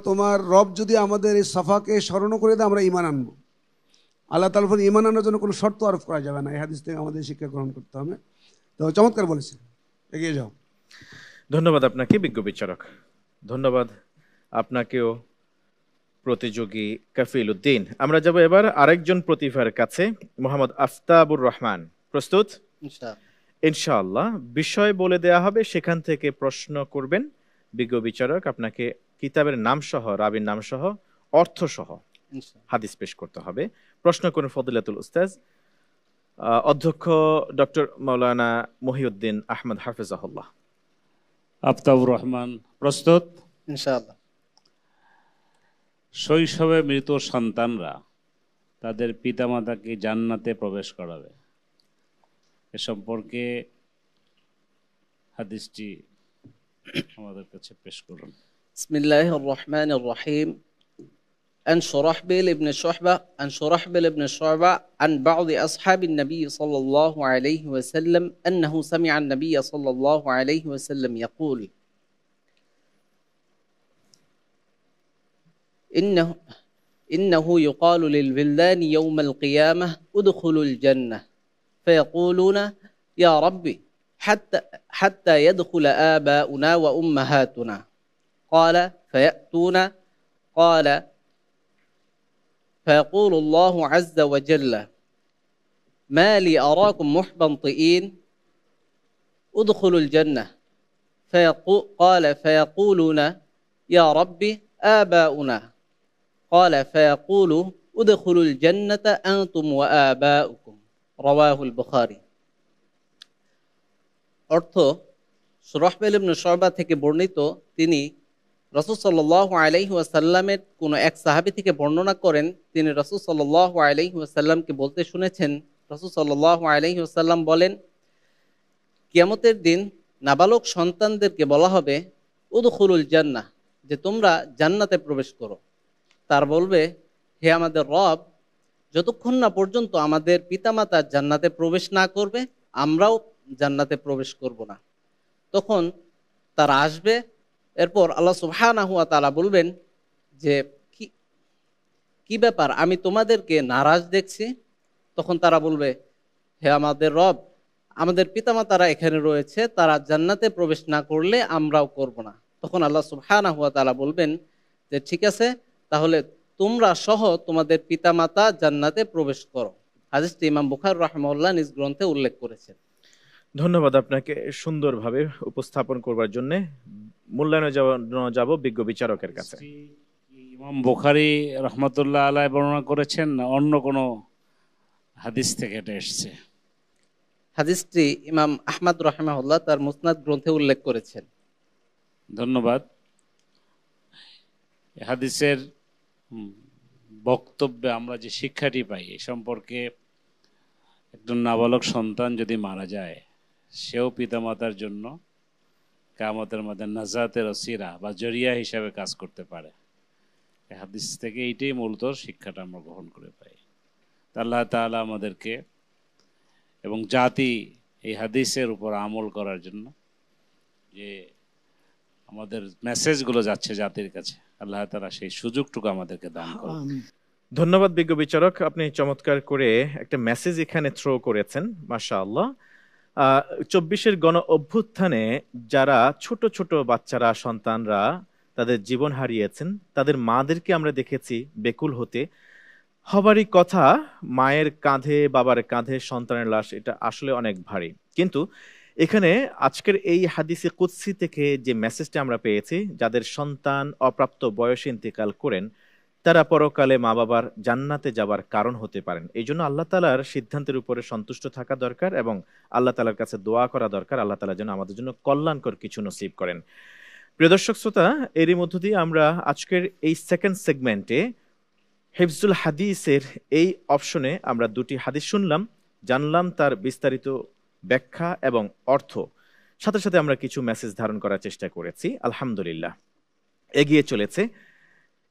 তোমার রব যদি আমাদের এই সাফাকে স্মরণ করে দেয়, আমরা ঈমান আনবো। আল্লাহ তাআলার উপর ঈমান আনার জন্য কোনো শর্ত আরোপ করা যাবে না। এই হাদিস থেকে আমাদের শিক্ষা গ্রহণ করতে হবে। তো চমৎকার বলেছেন, এগিয়ে যাও। ধন্যবাদ আপনাকে বিজ্ঞ বিচারক। ধন্যবাদ আপনাকেও প্রতিযোগী কাফিল উদ্দিন। আমরা যাব এবার আরেকজন প্রতিভার কাছে, মোহাম্মদ আফতাবুর রহমান। প্রস্তুত? ইনশাআল্লাহ। বিষয় বলে দেয়া হবে, সেখান থেকে প্রশ্ন করবেন। বিজ্ঞ বিচারক আপনাকে কিতাবের নাম সহ, রাবীর নাম সহ, অর্থ সহ হাদিস পেশ করতে হবে। প্রশ্ন করুন ফদিলাতুল উস্তাজ অধ্যক্ষ ডক্টর মাওলানা মহিউদ্দিন আহমদ হাফিজাহুল্লাহ। আফতাবুর রহমান, প্রস্তুত? ইনশাআল্লাহ। শৈশবে মৃত সন্তানরা তাদের পিতামাতাকে জান্নাতে প্রবেশ করাবে, এ সম্পর্কে হাদিসটি আমাদের কাছে পেশ করুন। বিসমিল্লাহির রহমানির রহিম। عن شرحبيل بن شعبة عن بعض أصحاب النبي صلى الله عليه وسلم أنه سمع النبي صلى الله عليه وسلم يقول إنه يقال للولدان يوم القيامة ادخلوا الجنة فيقولون يا ربي حتى يدخل آباؤنا وأمهاتنا قال فيأتون قال فيقول الله عز وجل ما لي أراكم محبطين ادخلوا الجنة فيقولون يا ربي آباؤنا قال فيقول ادخلوا الجنة أنتم وآباؤكم رواه البخاري। অর্থ, শুরাহবিল ইবনে শুয়বা থেকে বর্ণিত, তিনি রাসূল সাল্লাল্লাহু আলাইহি ওয়াসাল্লামের কোন এক সাহাবী থেকে বর্ণনা করেন, তিনি রাসূল সাল্লাল্লাহু আলাইহি ওয়াসাল্লামকে বলতে শুনেছেন, রাসূল সাল্লাল্লাহু আলাইহি ওয়াসাল্লাম বলেন, কিয়ামতের দিন নাবালক সন্তানদেরকে বলা হবে উদখুলুল জান্নাহ, যে তোমরা জান্নাতে প্রবেশ করো। তার বলবে, হে আমাদের রব, যতক্ষণ না পর্যন্ত আমাদের পিতামাতা জান্নাতে প্রবেশ না করবে, আমরাও জান্নাতে প্রবেশ করব না। তখন তারা আসবে, এরপর আল্লাহ সুবহানাহু ওয়া তাআলা বলবেন যে কি ব্যাপার, আমি তোমাদেরকে নারাজ দেখছি। তখন তারা বলবে, হে আমাদের রব, আমাদের পিতামাতারা এখানে রয়েছে, তারা জান্নাতে প্রবেশ না করলে আমরাও করব না। তখন আল্লাহ সুবহানাহু ওয়া তাআলা বলবেন যে ঠিক আছে, তাহলে তোমরা সহ তোমাদের পিতামাতা জান্নাতে প্রবেশ করো। হাদিসটি ইমাম বুখারী রাহিমাহুল্লাহ নিজ গ্রন্থে উল্লেখ করেছেন। ধন্যবাদ আপনাকে সুন্দরভাবে উপস্থাপন করবার জন্য। মূল্যায়নে যাব বিজ্ঞ বিচারকের কাছে। ইমাম বুখারী রাহমাতুল্লাহ আলাইহি বর্ণনা করেছেন না অন্য কোনো হাদিস থেকে এটা এসেছে? হাদিসটি ইমাম আহমদ রাহিমাহুল্লাহ তার মুসনাদ গ্রন্থে উল্লেখ করেছেন। ধন্যবাদ। হাদিসের বক্তব্যে আমরা যে শিক্ষাটি পাই এ সম্পর্কে, একজন নাবালক সন্তান যদি মারা যায়, সেও পিতামাতার জন্য কিয়ামতের মধ্যে নাজাতের ওসিরা বা জরিয়া হিসাবে কাজ করতে পারে। এই হাদিস থেকে এইটাই মূলত শিক্ষাটা আমরা গ্রহণ করে পাই। আল্লাহ তাআলা আমাদেরকে এবং জাতি এই হাদিসের উপর আমল করার জন্য যে আমাদের মেসেজগুলো যাচ্ছে জাতির কাছে, আল্লাহ তাআলা সেই সুযোগটুকু আমাদেরকে দান করুন। ধন্যবাদ বিজ্ঞ বিচারক, আপনি চমৎকার করে একটা মেসেজ এখানে থ্রো করেছেন, মাশাআল্লাহ। 24-এর গণ অভ্যুত্থানে যারা ছোট ছোট বাচ্চারা, সন্তানরা তাদের জীবন হারিয়েছেন, তাদের মাদেরকে আমরা দেখেছি বেকুল হতে। হবারই কথা, মায়ের কাঁধে বাবার কাঁধে সন্তানের লাশ, এটা আসলে অনেক ভারী। কিন্তু এখানে আজকের এই হাদিসে কুদসি থেকে যে মেসেজটা আমরা পেয়েছি, যাদের সন্তান অপ্রাপ্ত বয়সে ইন্তেকাল করেন তারা পরকালে মা বাবার জান্নাতে যাবার কারণ হতে পারেন। এই জন্য আল্লাহ তাআলার সিদ্ধান্তের উপরে সন্তুষ্ট থাকা দরকার এবং আল্লাহ তাআলার কাছে দোয়া করা দরকার, আল্লাহ তাআলা যেন আমাদের জন্য কল্যাণকর কিছু নসিব করেন। প্রিয় দর্শক শ্রোতা, এরই মধ্য দিয়ে আমরা আজকের এই সেকেন্ড সেগমেন্টে হিফজুল হাদিসের এই অপশনে আমরা দুটি হাদিস শুনলাম, জানলাম তার বিস্তারিত ব্যাখ্যা এবং অর্থ, সাথে সাথে আমরা কিছু মেসেজ ধারণ করার চেষ্টা করেছি। আলহামদুলিল্লাহ, এগিয়ে চলেছে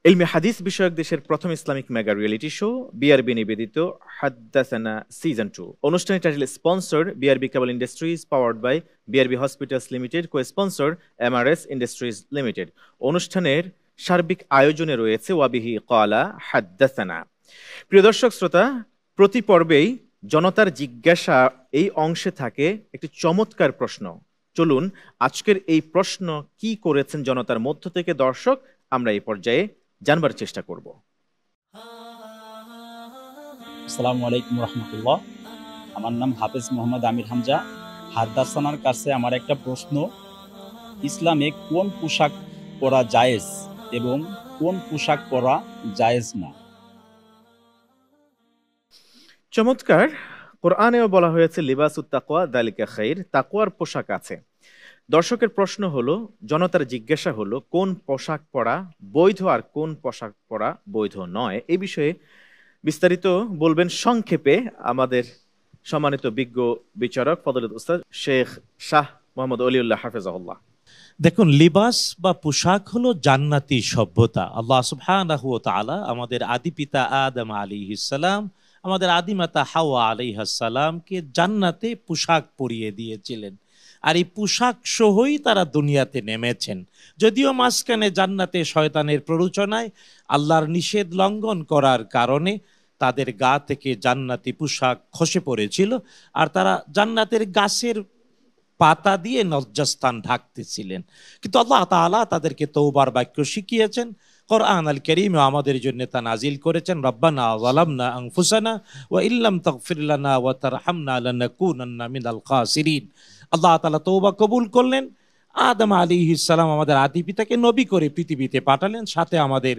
ইলমে হাদিস বিষয়ক দেশের প্রথম Islamic mega reality show BRB নিবেদিত হাদ্দাসানা সিজন 2। অনুষ্ঠানের title sponsored BRB Cable Industries, powered by BRB Hospitals Limited, cosponsored MRS Industries Limited. অনুষ্ঠানের সার্বিক আয়োজনে রয়েছে ওয়াবিহি ক্বালা হাদ্দাসানা। প্রিয় দর্শক শ্রোতা, প্রতি পর্বেই জনতার জিজ্ঞাসা এই অংশে থাকে একটি চমৎকার প্রশ্ন। চলুন আজকের এই প্রশ্ন কি করেছেন জনতার মধ্য থেকে দর্শক, আমরা এই পর্যায়ে জানবার চেষ্টা করব। আসসালামু আলাইকুম রহমতুল্লাহ, আমার নাম হাফেজ মোহাম্মদ আমির হামজা। হাদ্দাসানার কাছে আমার একটা প্রশ্ন, ইসলামে কোন পোশাক পরা জায়েজ এবং কোন পোশাক পরা জায়েজ না? চমৎকার। কোরআনেও বলা হয়েছে লিবাসুত তাকওয়া যালিকা খাইর, তাকওয়ার পোশাক আছে। দর্শকের প্রশ্ন হলো, জনতার জিজ্ঞাসা হলো, কোন পোশাক পরা বৈধ আর কোন পোশাক পরা বৈধ নয়। এই বিষয়ে বিস্তারিত বলবেন সংক্ষেপে আমাদের সম্মানিত বিজ্ঞ বিচারক ফজলত উস্তাদ শেখ শাহ মোহাম্মদ ওলিউল্লাহ হাফেজাহুল্লাহ। দেখুন, লিবাস বা পোশাক হলো জান্নাতি সভ্যতা। আল্লাহ সুবহানাহু ওয়া তাআলা আমাদের আদি পিতা আদম আলাইহিস সালাম, আমাদের আদিমাতা হাওয়া আলাইহাস সালামকে জান্নাতে পোশাক পরিয়ে দিয়েছিলেন, আর এই পোশাক সহই তারা দুনিয়াতে নেমেছেন। যদিও মাঝখানে জান্নাতে শয়তানের প্ররোচনায় আল্লাহর নিষেধ লঙ্ঘন করার কারণে তাদের গা থেকে জান্নাতি পোশাক খসে পড়েছিল, আর তারা জান্নাতের গাছের পাতা দিয়ে লজ্জাস্থান ঢাকতেছিলেন। কিন্তু আল্লাহ তাআলা তাদেরকে তওবার বাক্য শিখিয়েছেন, কোরআন আল কারীমে আমাদের জন্য তা নাজিল করেছেন। রব্বানা যালামনা আনফুসানা ওয়া ইল্লাম তাগফির লানা ওয়া তারহামনা লানাকুনান্না মিনাল খাসিরিন। আল্লাহ তাআলা তওবা কবুল করলেন। আদম আলাইহিস সালাম আমাদের আদি পিতাকে নবী করে পৃথিবীতে পাঠালেন, সাথে আমাদের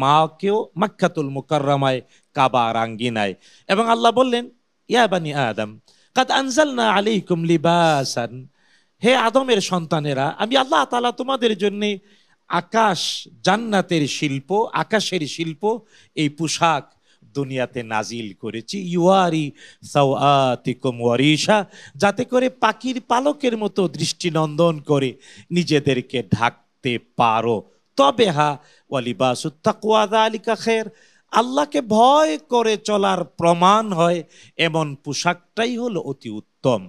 মাকেও মক্কাতুল মুকাররমায় কাবার আঙ্গিনায়। এবং আল্লাহ বললেন, ইয়া বানি আদম কাদ আনজালনা আলাইকুম লিবাসান, হে আদমের সন্তানেরা, আমি আল্লাহ তাআলা তোমাদের জন্য আকাশ, জান্নাতের শিল্প, আকাশের শিল্প, এই পোশাক দুনিয়াতে নাজিল করেছি। ইউয়ারি সাওয়াতিকুম ওয়ারিশা, যাতে করে পাখির পালকের মতো দৃষ্টিনন্দন করে নিজেদেরকে ঢাকতে পারো। তবে হা ওয়ালিবাসুত তাকওয়া যালিকা খায়র, আল্লাহকে ভয় করে চলার প্রমাণ হয় এমন পোশাকটাই হলো অতি উত্তম।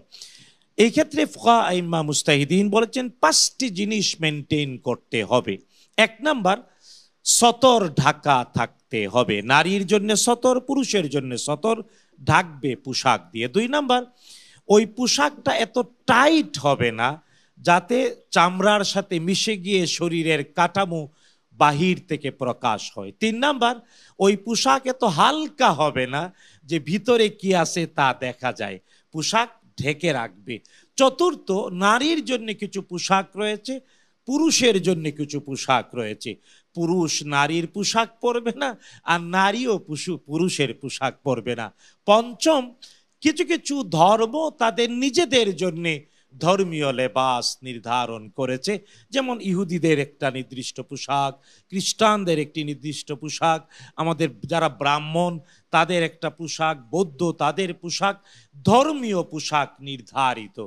এই ক্ষেত্রে ফুকাহা আইম্মা মুস্তাহিদিন বলেছেন 5টি জিনিস মেনটেন করতে হবে। 1 নাম্বার, সতর ঢাকা থাকতে হবে। নারীর জন্য সতর, পুরুষের জন্য সতর, ঢাকবে পোশাক দিয়ে। 2 নাম্বার, ওই পোশাকটা এত টাইট হবে না যাতে চামড়ার সাথে মিশে গিয়ে শরীরের কাঠামো বাহির থেকে প্রকাশ হয়। 3 নাম্বার, ওই পোশাক এত হালকা হবে না যে ভিতরে কি আছে তা দেখা যায়, পোশাক ঢেকে রাখবে। 4, নারীর জন্য কিছু পোশাক রয়েছে, পুরুষের জন্য কিছু পোশাক রয়েছে। পুরুষ নারীর পোশাক পরবে না, আর নারীও পুরুষের পোশাক পরবে না। 5, কিছু কিছু ধর্ম তাদের নিজেদের জন্য ধর্মীয় লেবাস নির্ধারণ করেছে, যেমন ইহুদিদের একটা নির্দিষ্ট পোশাক, খ্রিস্টানদের একটি নির্দিষ্ট পোশাক, আমাদের যারা ব্রাহ্মণ তাদের একটা পোশাক, বৌদ্ধ তাদের পোশাক, ধর্মীয় পোশাক নির্ধারিত।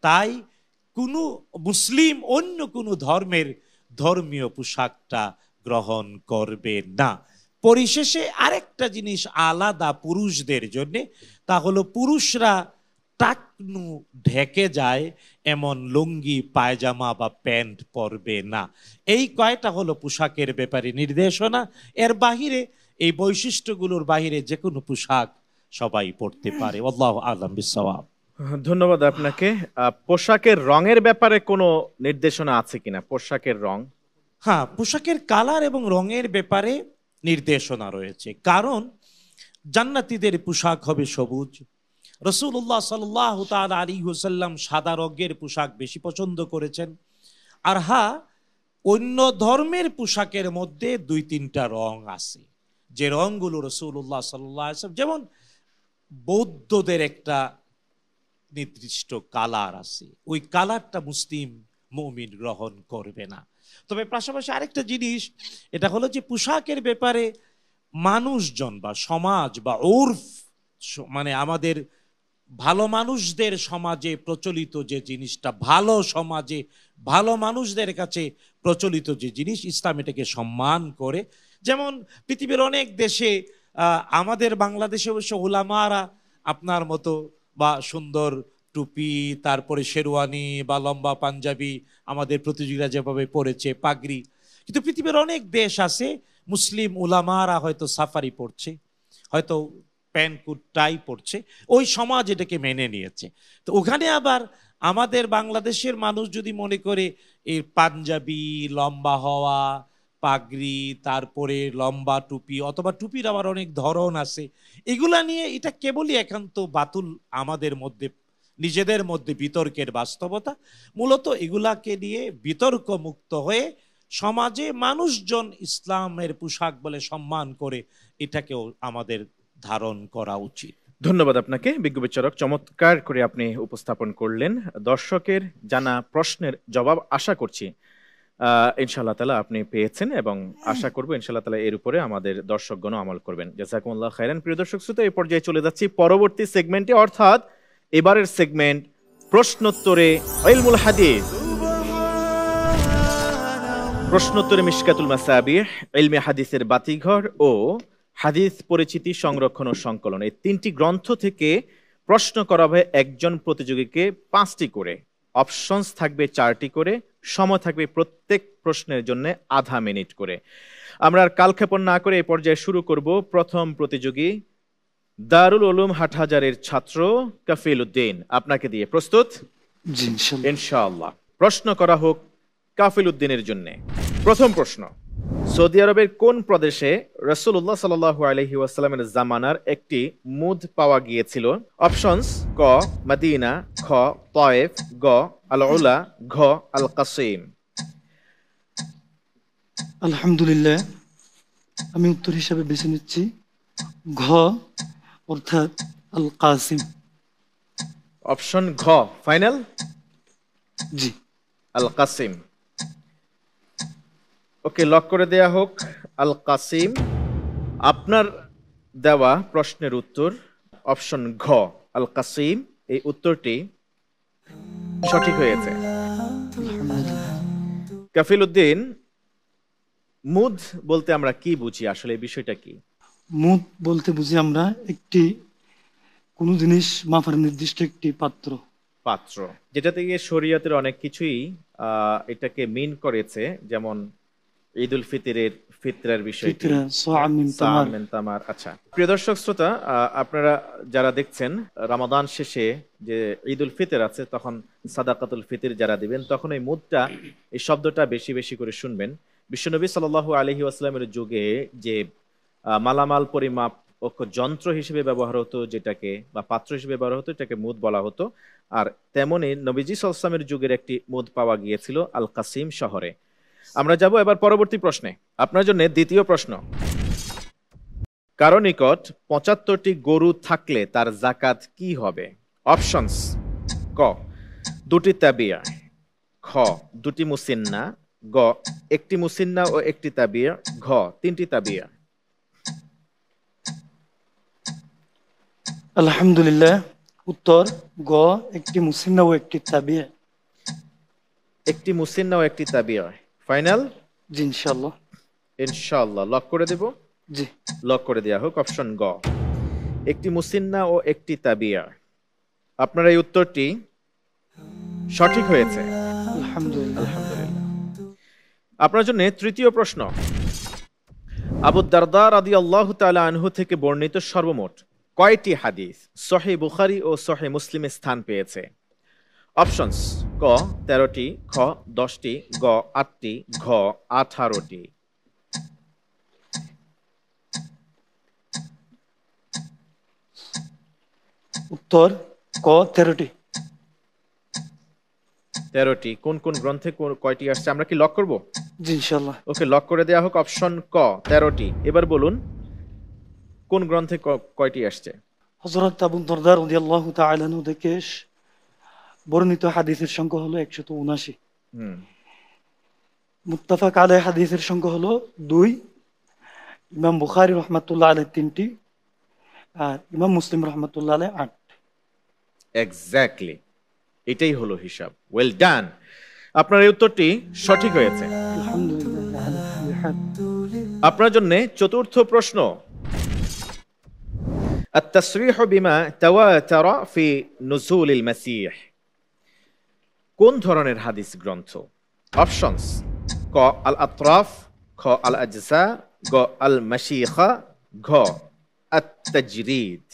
তাই কোনো মুসলিম অন্য কোনো ধর্মের ধর্মীয় পোশাকটা গ্রহণ করবে না। পরিশেষে আরেকটা জিনিস আলাদা পুরুষদের জন্য, তা হলো পুরুষরা টাকনু ঢেকে যায় এমন লুঙ্গি, পায়জামা বা প্যান্ট পরবে না। এই কয়টা হলো পোশাকের ব্যাপারে নির্দেশনা। এর বাহিরে, এই বৈশিষ্ট্যগুলোর বাহিরে যে কোনো পোশাক সবাই পড়তে পারে। আল্লাহু আ'লাম বিসসাওয়াব। ধন্যবাদ আপনাকে। পোশাকের রঙের ব্যাপারে কোনো নির্দেশনা আছে কিনা? পোশাকের রং, হ্যাঁ, পোশাকের কালার এবং রঙের ব্যাপারে নির্দেশনা রয়েছে। কারণ জান্নাতীদের পোশাক হবে সবুজ। রাসূলুল্লাহ সাল্লাল্লাহু তাআলা আলাইহি ওয়াসাল্লাম সাদা রঙের পোশাক বেশি পছন্দ করেছেন। আর হ্যাঁ, অন্য ধর্মের পোশাকের মধ্যে 2-3টা রং আছে, যে রঙগুলো রাসূলুল্লাহ সাল্লাল্লাহু আলাইহি ওয়াসাল্লাম, যেমন বৌদ্ধদের একটা নির্দিষ্ট কালার আছে, ওই কালারটা মুসলিম মুমিন গ্রহণ করবে না। তবে পাশাপাশি আরেকটা জিনিস, এটা হলো যে পোশাকের ব্যাপারে মানুষজন বা সমাজ বা উর্ফ, মানে আমাদের ভালো মানুষদের সমাজে প্রচলিত যে জিনিসটা, ভালো সমাজে ভালো মানুষদের কাছে প্রচলিত যে জিনিস, ইসলাম এটাকে সম্মান করে। যেমন পৃথিবীর অনেক দেশে, আমাদের বাংলাদেশে অবশ্য উলামারা আপনার মতো বা সুন্দর টুপি, তারপরে শেরওয়ানি বা লম্বা পাঞ্জাবি আমাদের প্রতিযোগীরা যেভাবে পড়েছে, পাগড়ি, কিন্তু পৃথিবীর অনেক দেশ আছে মুসলিম উলামারা হয়তো সাফারি পড়ছে, হয়তো প্যান্ট কোট টাই পড়ছে, ওই সমাজ এটাকে মেনে নিয়েছে। তো ওখানে আবার আমাদের বাংলাদেশের মানুষ যদি মনে করে এই পাঞ্জাবি, লম্বা হওয়া, পাগড়ি, তারপরে লম্বা টুপি, অথবা টুপির আবার অনেক ধরন আছে, এগুলা নিয়ে এটা কেবলই একান্ত বাতুল আমাদের মধ্যে, নিজেদের মধ্যে বিতর্কের বাস্তবতা। মূলত এগুলাকে নিয়ে বিতর্ক মুক্ত হয়ে সমাজে মানুষজন ইসলামের পোশাক বলে সম্মান করে, এটাকেও আমাদের ধারণ করা উচিত। ধন্যবাদ আপনাকে বিজ্ঞ বিচারক, চমৎকার করে আপনি উপস্থাপন করলেন। দর্শকের জানা প্রশ্নের জবাব আশা করছি ইনশাআল্লাহ তাআলা আপনি পেয়েছেন, এবং আশা করব ইনশাআল্লাহ তাআলা এর উপরে আমাদের দর্শকগণ আমল করবেন। জাযাকুমুল্লাহ খাইরান। প্রিয় দর্শক শ্রোতা, এই পর্যায়ে চলে যাচ্ছি পরবর্তী সেগমেন্টে, অর্থাৎ এবারের সেগমেন্ট প্রশ্নোত্তরে ইলমুল হাদিস। প্রশ্নোত্তরে মিশকাতুল মাসাবিহ, ইলমে হাদিসের বাতিঘর ও হাদিস পরিচিতি সংরক্ষণ ও সংকলন, এই 3টি গ্রন্থ থেকে প্রশ্ন করা হবে একজন প্রতিযোগীকে 5টি করে। অপশনস থাকবে 4টি করে, সময় থাকবে প্রত্যেক প্রশ্নের জন্য আধা মিনিট করে। আমরা আর কালক্ষেপণ না করে এই পর্যায়ে শুরু করব। প্রথম প্রতিযোগী দারুল উলুম হাটহাজারের ছাত্র কাফিল উদ্দিন, আপনাকে দিয়ে। প্রস্তুত? ইনশাআল্লাহ। প্রশ্ন করা হোক কাফিল উদ্দিনের জন্য। প্রথম প্রশ্ন, সৌদি আরবের কোন প্রদেশে রাসূলুল্লাহ সাল্লাল্লাহু আলাইহি ওয়াসাল্লামের জামানার একটি মুদ পাওয়া গিয়েছিল? অপশনস: ক মদিনা, খ তায়েফ, গ আল উলা, ঘ আল কাসিম। আলহামদুলিল্লাহ, আমি উত্তর হিসাবে বেছে নিচ্ছি ঘ, অর্থাৎ আল কাসিম। অপশন ঘ ফাইনাল? জি, আল কাসিম। ওকে, লক করে দেয়া হোক আল কাসিম। আপনার দেওয়া প্রশ্নের উত্তর অপশন ঘ আল কাসিম, এই উত্তরটি সঠিক হয়েছে। কাফিল উদ্দিন, মুদ বলতে আমরা কি বুঝি, আসলে এই বিষয়টা কি? মুদ বলতে বুঝি আমরা একটি কোন জিনিস মাপার নির্দিষ্ট একটি পাত্র, যেটা থেকে শরীয়তের অনেক কিছুই এটাকে মিন করেছে, যেমন ঈদ উল ফিতরের ফিতরার বিষয়টি। আচ্ছা প্রিয় দর্শক শ্রোতা, আপনারা যারা দেখছেন রমাদান শেষে যে ঈদ উল ফিতর আছে, তখন সাদাকাতুল ফিতর যারা দিবেন, তখন এই মুদটা, এই শব্দটা বেশি বেশি করে শুনবেন। বিশ্বনবী সাল্লাল্লাহু আলাইহি ওয়াসাল্লামের যুগে যে মালামাল পরিমাপ যন্ত্র হিসেবে ব্যবহার হতো, যেটাকে বা পাত্র হিসেবে ব্যবহার হতো, এটাকে মুদ বলা হতো। আর তেমনি নবীজি সাল্লাল্লাহু আলাইহি ওয়াসাল্লামের যুগের একটি মুদ পাওয়া গিয়েছিল আল কাসিম শহরে। আমরা যাব এবার পরবর্তী প্রশ্নে। আপনার জন্য দ্বিতীয় প্রশ্ন, কারো নিকট ৭৫টি গরু থাকলে তার যাকাত কি হবে? অপশনস: ক 2টি তাবিয়া, খ 2টি মুসিন্না, গ 1টি মুসিন্না ও 1টি তাবিয়া, ঘ 3টি তাবিয়া। আলহামদুলিল্লাহ, উত্তর গ 1টি মুসিন্না ও 1টি তাবিয়া। একটি মুসিন্না ও একটি তাবিয়া। ফাইনাল? জি ইনশাআল্লাহ। ইনশাআল্লাহ লক করে দেব। জি লক করে দেয়া হোক। অপশন গ, একটি মুসিন্না ও একটি তাবিয়া। আপনার এই উত্তরটি সঠিক হয়েছে। আলহামদুলিল্লাহ। আলহামদুলিল্লাহ। আপনার জন্য তৃতীয় প্রশ্ন। আবু দারদা রাদিয়াল্লাহু তাআলা আনহু থেকে বর্ণিত সর্বমোট কয়টি হাদিস সহিহ বুখারী ও সহিহ মুসলিমে স্থান পেয়েছে? অপশনস: ক 13টি, খ 10টি, গ 8টি, ঘ 18টি। উত্তর ক 13টি। 13টি। কোন কোন গ্রন্থে কয়টি আসছে আমরা কি লক করব? জি ইনশাআল্লাহ। ওকে, লক করে দেয়া হোক। অপশন ক 13টি। এবার বলুন কোন গ্রন্থে কয়টি আসছে? হযরত আবু দারদা রাদিয়াল্লাহু তাআলা আনহু থেকে বর্ণিত হাদিসের সংখ্যা হলো 179। মুত্তাফাক আলাইহি হাদিসের সংখ্যা হলো 2। ইমাম বুখারী রাহমাতুল্লাহ আলাইহি 3টি, আর ইমাম মুসলিম রাহমাতুল্লাহ আলাইহি 8। এক্স্যাক্টলি, এটাই হলো হিসাব। Well done. আপনার এই উত্তরটি সঠিক হয়েছে। আলহামদুলিল্লাহ। আপনার জন্য চতুর্থ প্রশ্ন। التصريح بما تواتر في نزول المسيح কোন ধরনের হাদিস গ্রন্থ? অপশনস: ক আল আতরাফ, খ আল আজসা, গ আল মাশিখা, ঘ আত তাজরিদ।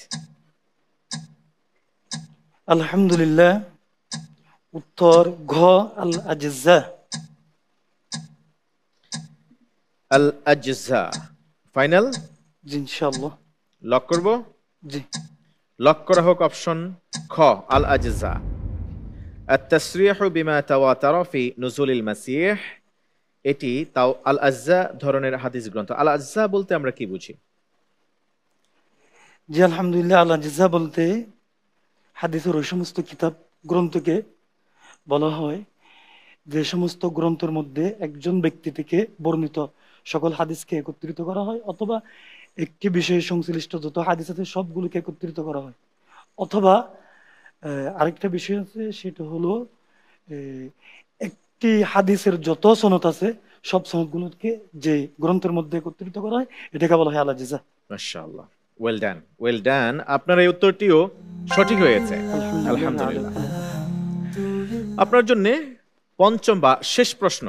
আলহামদুলিল্লাহ। উত্তর ঘ আল আজজা। আল আজসা। ফাইনাল? জি ইনশাআল্লাহ। লক করব? জি লক করা হোক। অপশন খ আল আজসা। التصريح بما تواتر في نزول المسيح এটি তাও আল আজ্জা ধরনের হাদিস গ্রন্থ। আল আজ্জা বলতে আমরা কি বুঝি? জি আলহামদুলিল্লাহ। আল আজজা বলতে হাদিসের ওই সমস্ত কিতাব গ্রন্থকে বলা হয় যে সমস্ত গ্রন্থের মধ্যে একজন ব্যক্তি থেকে বর্ণিত সকল হাদিসকে একত্রিত করা হয়, অথবা একটি বিষয়ে সংশ্লিষ্ট যত হাদিস আছে সবগুলোকে একত্রিত করা হয়, অথবা আরেকটা বিষয় আছে সেটা হলো একটি হাদিসের যত সনদ আছে সব সনদগুলোকে যে গ্রন্থের মধ্যে একত্রিত করা হয় এটাকে বলা হয় আল আজজা। মাশাআল্লাহ, ওয়েল ডান, ওয়েল ডান। আপনার এই উত্তরটিও সঠিক হয়েছে। আলহামদুলিল্লাহ। আপনার জন্য পঞ্চম বা শেষ প্রশ্ন।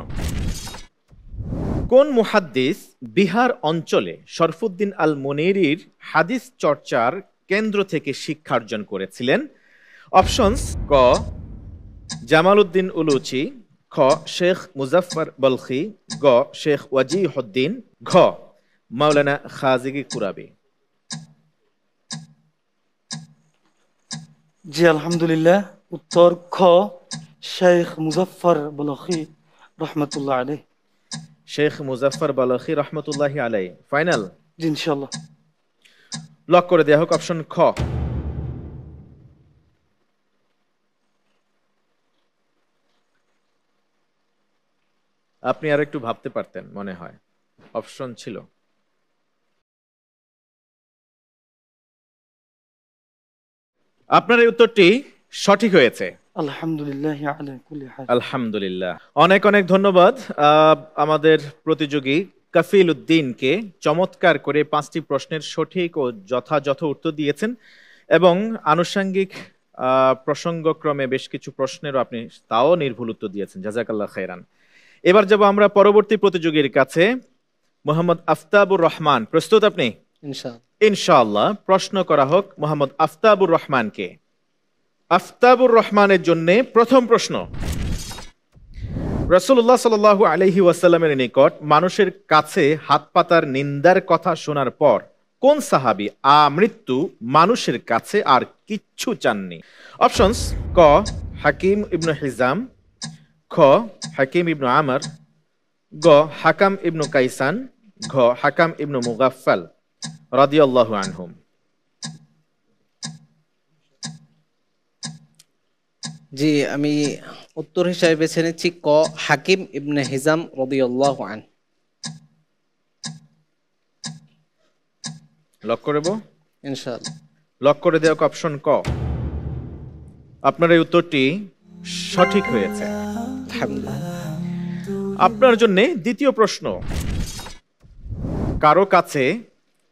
কোন মুহাদ্দিস বিহার অঞ্চলে শরফুদ্দিন আল মুনিরির হাদিস চর্চার কেন্দ্র থেকে শিক্ষা অর্জন করেছিলেন? অপশনস: ক জামালউদ্দিন উলুচি, খ শেখ মুজাফফর বলখি, গ শেখ ওয়াজিহুদ্দিন, ঘ মাওলানা খাজিগি কুরাবি। জি আলহামদুলিল্লাহ। উত্তর খ শেখ মুজাফফর বলখি রহমতুল্লাহ আলাইহি। শেখ মুজাফফর বলখি রহমতুল্লাহি আলাইহি। ফাইনাল? জি ইনশাআল্লাহ। লক করে দেয়া হোক। অপশন খ। আপনি আর একটু ভাবতে পারতেন মনে হয়, অপশন ছিল। আপনার এই উত্তরটি সঠিক হয়েছে। আলহামদুলিল্লাহ আলা কুল্লি হাল। আলহামদুলিল্লাহ। অনেক অনেক ধন্যবাদ আমাদের প্রতিযোগী কাফিল উদ্দিনকে। চমৎকার করে 5টি প্রশ্নের সঠিক ও যথাযথ উত্তর দিয়েছেন এবং আনুষঙ্গিক প্রসঙ্গক্রমে বেশ কিছু প্রশ্নেরও আপনি তাও নির্ভুল উত্তর দিয়েছেন। জাযাকাল্লাহ খাইরান। এবার যাব আমরা পরবর্তী প্রতিযোগীর কাছে। মোহাম্মদ আফতাবুর রহমান, প্রস্তুত আপনি? ইনশাআল্লাহ। প্রশ্ন করা হোক মোহাম্মদ আফতাবুর রহমানকে। আফতাবুর রহমানের জন্য প্রথম প্রশ্ন। রাসূলুল্লাহ সাল্লাল্লাহু আলাইহি ওয়াসাল্লামের নিকট মানুষের কাছে হাত পাতার নিন্দার কথা শোনার পর কোন সাহাবী আমৃত্যু মানুষের কাছে আর কিচ্ছু চাননি? অপশনস: ক হাকিম ইবনু হিজাম, খ হাকিম ইবনু আমর, গ হাকাম ইবনু কাইসান, ঘ হাকাম ইবনু মুগাফফাল রাদিয়াল্লাহু আনহুম। জি, আমি উত্তর হিসাবে বেছে নিচ্ছি ক হাকিম ইবনে হিজাম রাদিয়াল্লাহু আনহু। লক করব? ইনশাআল্লাহ। লক করে দেওয়া অপশন ক। আপনার এই উত্তরটি সঠিক হয়েছে। আপনার জন্য দ্বিতীয় প্রশ্ন, কারো কাছে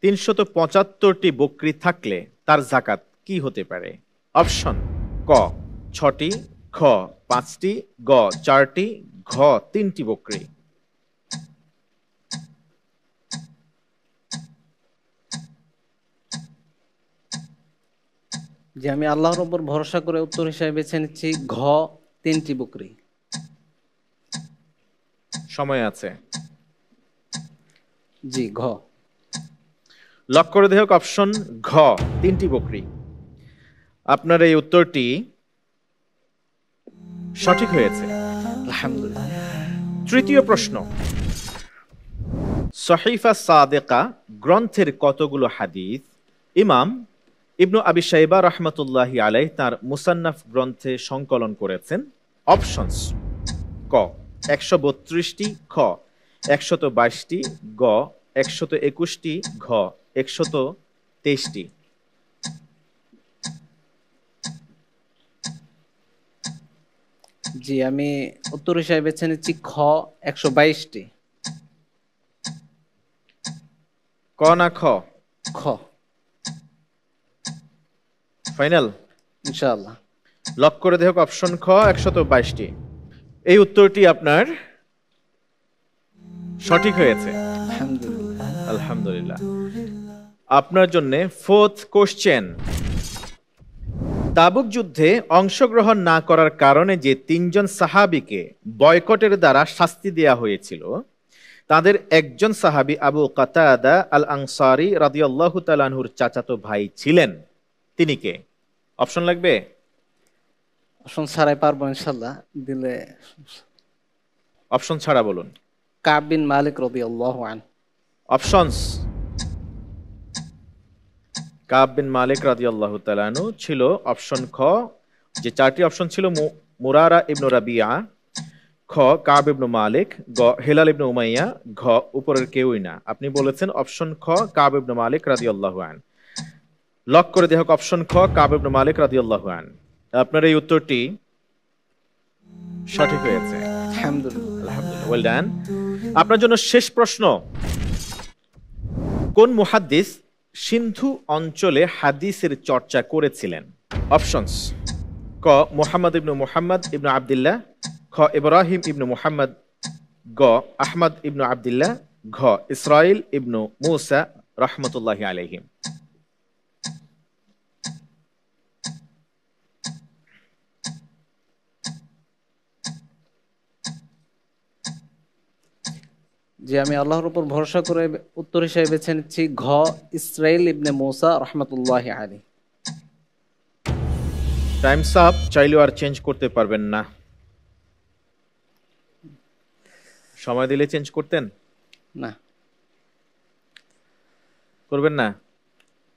375টি বকরি থাকলে তার যাকাত কি হতে পারে? অপশন: ক 6টি, খ 5টি, গ 4টি, ঘ 3টি বকরি। যে আমি আল্লাহর উপর ভরসা করে উত্তর হিসেবে বেছে নিচ্ছি ঘ 3টি বকরি। সময় আছে। জি, ঘ। লক করে দেখ অপশন ঘ 3টি বকরি। আপনার এই উত্তরটি সঠিক হয়েছে, আলহামদুলিল্লাহ। তৃতীয় প্রশ্ন, সহিফা সাদেকা গ্রন্থের কতগুলো হাদিস ইমাম ইবনু আবি শাইবা রাহমাতুল্লাহি আলাইহি তার মুসান্নাফ গ্রন্থে সংকলন করেছেন? অপশনস: ক 132টি, খ 122টি, গ 121টি, ঘ 123টি। জি, আমি উত্তর হিসেবে বেছে নিচ্ছি খ 122টি। ক না খ? খ। ফাইনাল? ইনশাআল্লাহ। লক করে দেখ অপশন খ 122টি। এই উত্তরটি আপনার সঠিক হয়েছে, আলহামদুলিল্লাহ। আলহামদুলিল্লাহ। আপনার জন্য ফোর্থ কোশ্চেন, তাবুক যুদ্ধে অংশগ্রহণ না করার কারণে যে 3জন সাহাবীকে বয়কটের দ্বারা শাস্তি দেয়া হয়েছিল, তাদের একজন সাহাবী আবু কাতাদা আল আনসারী রাদিয়াল্লাহু তাআলা আনহুর চাচাতো ভাই ছিলেন। তিনি কে? অপশন লাগবে? অপশন ছাড়াই পারবো ইনশাআল্লাহ। দিলে অপশন ছাড়া বলুন। কাব বিন মালিক রাদিয়াল্লাহু আনহু। অপশনস: কাব বিন মালিক রাদিয়াল্লাহু তাআলা আনহু ছিল অপশন খ। যে 4টি অপশন ছিল, মুরারা ইবনু রাবিয়া, খ কাব ইবনু মালিক, গ হিলাল ইবনু উমাইয়া, ঘ উপরের কেউই না। আপনি বলেছেন অপশন খ কাব ইবনু মালিক রাদিয়াল্লাহু আনহু। লক করে দেখ অপশন খ কাব ইবনু মালিক রাদিয়াল্লাহু আনহু। আপনার এই উত্তরটি সঠিক হয়েছে, আলহামদুলিল্লাহ। আলহামদুলিল্লাহ, ওয়েল ডান। আপনার জন্য শেষ প্রশ্ন, কোন মুহাদ্দিস সিন্ধু অঞ্চলে হাদিসের চর্চা করেছিলেন? অপশনস: ক মুহাম্মদ ইবনু মুহাম্মদ ইবনু আব্দুল্লাহ, খ ইব্রাহিম ইবনু মুহাম্মদ, গ আহমদ ইবনু আব্দুল্লাহ, ঘ ইসরাইল ইবনু মুসা রাহমাতুল্লাহি আলাইহিম। যে আমি আল্লাহর উপর ভরসা করে উত্তর হিসেবে বেছে নিচ্ছি ঘ ইসরাইল ইবনে মুসা রাহমাতুল্লাহি আলাইহি। Times up. চাইলেও আর চেঞ্জ করতে পারবেন না। সময় দিলে চেঞ্জ করতেন? না। করবেন না?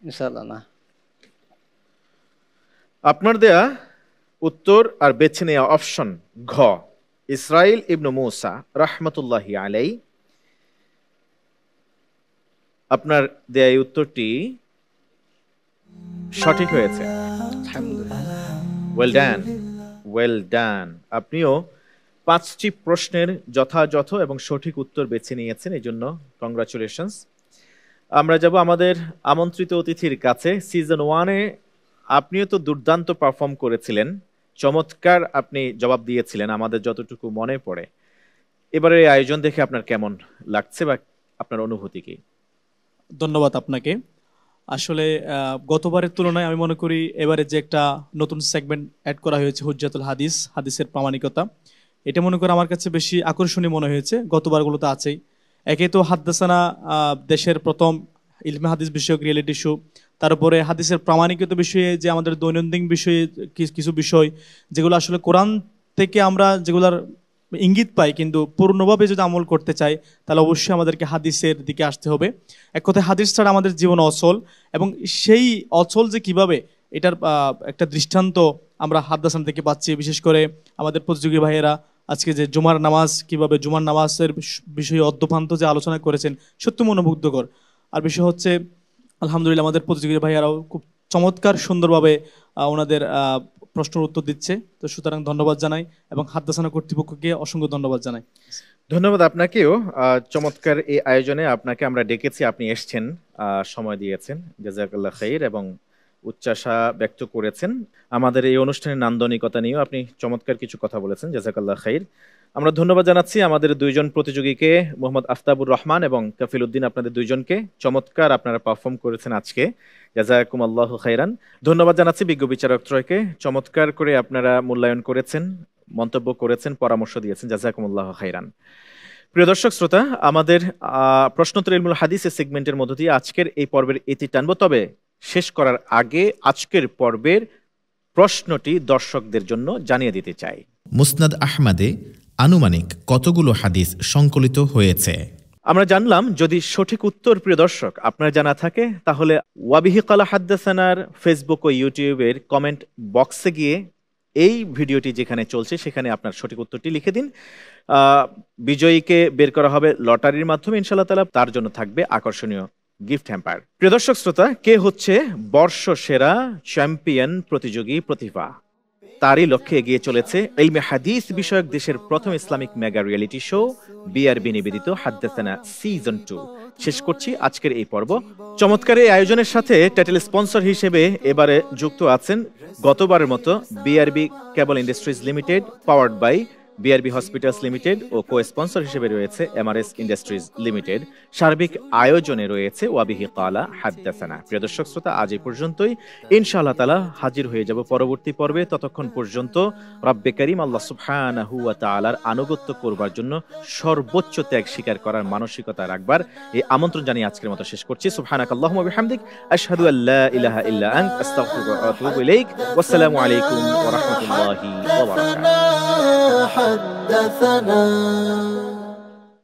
ইনশাআল্লাহ না। আপনার দেয়া উত্তর আর বেছে নেওয়া অপশন ঘ ইসরাইল ইবনু মুসা রাহমাতুল্লাহি আলাইহি। আপনার দেয়া এই উত্তরটি সঠিক হয়েছে, ওয়েল ডান, ওয়েল ডান। আপনিও 5টি প্রশ্নের যথাযথ এবং সঠিক উত্তর বেছে নিয়েছেন, এই জন্য কংগ্রাচুলেশনস। আমরা যাব আমাদের আমন্ত্রিত অতিথির কাছে। সিজন 1-এ আপনিও তো দুর্দান্ত পারফর্ম করেছিলেন, চমৎকার আপনি জবাব দিয়েছিলেন আমাদের যতটুকু মনে পড়ে। এবারে এই আয়োজন দেখে আপনার কেমন লাগছে বা আপনার অনুভূতি কি? ধন্যবাদ আপনাকে। আসলে গতবারের তুলনায় আমি মনে করি এবারে যে একটা নতুন সেগমেন্ট অ্যাড করা হয়েছে হুজ্জাতুল হাদিস, হাদিসের প্রামাণিকতা, এটা মনে করি আমার কাছে বেশি আকর্ষণীয় মনে হয়েছে। গতবারগুলো তো আছেই। একে তো হাদ্দাসানা দেশের প্রথম ইলমে হাদিস বিষয়ক রিয়েলিটি শো, তারপরে হাদিসের প্রামাণিকতা বিষয়ে যে আমাদের দৈনন্দিন বিষয়ে কিছু বিষয় যেগুলো আসলে কোরআন থেকে আমরা যেগুলার ইঙ্গিত পাই, কিন্তু পূর্ণভাবে যদি আমল করতে চাই তাহলে অবশ্যই আমাদেরকে হাদিসের দিকে আসতে হবে। এক কথায় হাদিস ছাড়া আমাদের জীবন অচল, এবং সেই অচল যে কিভাবে এটার একটা দৃষ্টান্ত আমরা হাদ্দাসান থেকে পাচ্ছি। বিশেষ করে আমাদের প্রতিযোগী ভাইয়েরা আজকে যে জুমার নামাজ, কিভাবে জুমার নামাজের বিষয়ে অদ্যপান্ত যে আলোচনা করেছেন, সত্যি মনোমুগ্ধকর। আর বিষয় হচ্ছে আলহামদুলিল্লাহ আমাদের প্রতিযোগী ভাইয়ারাও খুব চমৎকার সুন্দরভাবে ওনাদের প্রশ্নের উত্তর দিচ্ছে। তো সুতরাং ধন্যবাদ জানাই এবং হাদ্দাসানা কর্তৃপক্ষকে অসংখ্য ধন্যবাদ জানাই। ধন্যবাদ আপনাকেও। চমৎকার এই আয়োজনে আপনাকে আমরা ডেকেছি, আপনি এসছেন, সময় দিয়েছেন, জাযাকাল্লাহ খাইর, এবং উচ্চাশা ব্যক্ত করেছেন। আমাদের এই অনুষ্ঠানের নান্দনিকতা নিয়েও আপনি চমৎকার কিছু কথা বলেছেন, জাযাকাল্লাহ খাইর। আমরা ধন্যবাদ জানাচ্ছি আমাদের দুইজন প্রতিযোগীকে, মোহাম্মদ আফতাবুর রহমান এবং কাফিল উদ্দিন, আপনাদের দুইজনকে। চমৎকার আপনারা পারফর্ম করেছেন আজকে, জাযাকুমুল্লাহু খাইরান। ধন্যবাদ জানাচ্ছি বিজ্ঞ বিচারক ত্রয়কে, চমৎকার করে আপনারা মূল্যায়ন করেছেন, মন্তব্য করেছেন, পরামর্শ দিয়েছেন, জাযাকুমুল্লাহু খাইরান। প্রিয় দর্শক শ্রোতা, আমাদের প্রশ্নোত্তর ইলমুল হাদিসের সেগমেন্টের মধ্য দিয়ে আজকের এই পর্বের ইতি টানবো। তবে শেষ করার আগে আজকের পর্বের প্রশ্নটি দর্শকদের জন্য জানিয়ে দিতে চাই। মুসনাদ আহমদে আনুমানিক কতগুলো হাদিস সংকলিত হয়েছে? আমরা জানলাম, যদি সঠিক উত্তর প্রিয় দর্শক আপনার জানা থাকে তাহলে ওয়াবিহি কালা হাদ্দাসানার ফেসবুক ও ইউটিউবের কমেন্ট বক্সে গিয়ে এই ভিডিওটি যেখানে চলছে সেখানে আপনার সঠিক উত্তরটি লিখে দিন। বিজয়ীকে বের করা হবে লটারির মাধ্যমে ইনশাআল্লাহ তাআলা, তার জন্য থাকবে আকর্ষণীয় গিফট হ্যাম্পার। প্রিয় দর্শক শ্রোতা, কে হচ্ছে বর্ষসেরা চ্যাম্পিয়ন প্রতিযোগী প্রতিভা? তারই লক্ষ্যে এগিয়ে চলেছে ইলমে হাদিস বিষয়ক দেশের প্রথম Islamic mega reality show BRB নিবেদিত হাদ্দাসানা সিজন 2। শেষ করছি আজকের এই পর্ব। চমৎকার এই আয়োজনের সাথে টাইটেল স্পন্সর হিসেবে এবারে যুক্ত আছেন গতবারের মতো BRB Cable Industries Limited, powered by BRB Hospitals Limited, ও কো স্পন্সর হিসেবে রয়েছে এমআরএস ইন্ডাস্ট্রিজ লিমিটেড। সার্বিক আয়োজনে রয়েছে ওয়াবিহি কালা হাদ্দাসানা। প্রিয় দর্শক শ্রোতা, আজ এই পর্যন্তই। ইনশাআল্লাহ তাআলা হাজির হয়ে যাব পরবর্তী পর্বে। ততক্ষণ পর্যন্ত রব্বে কারীম আল্লাহ সুবহানাহু ওয়া তাআলার আনুগত্য করবার জন্য সর্বোচ্চ ত্যাগ স্বীকার করার মানসিকতা রাখবার এই আমন্ত্রণ জানিয়ে আজকের মতো শেষ করছি। সুবহানাকাল্লাহুম্মা ওয়া বিহামদিক, আশহাদু আল্লা ইলাহা ইল্লা আনতা, আস্তাগফিরুকা ওয়া আতুবু ইলাইক। ওয়াসসালামু আলাইকুম ওয়া রাহমাতুল্লাহি ওয়া বারাকাতুহু। حدثنا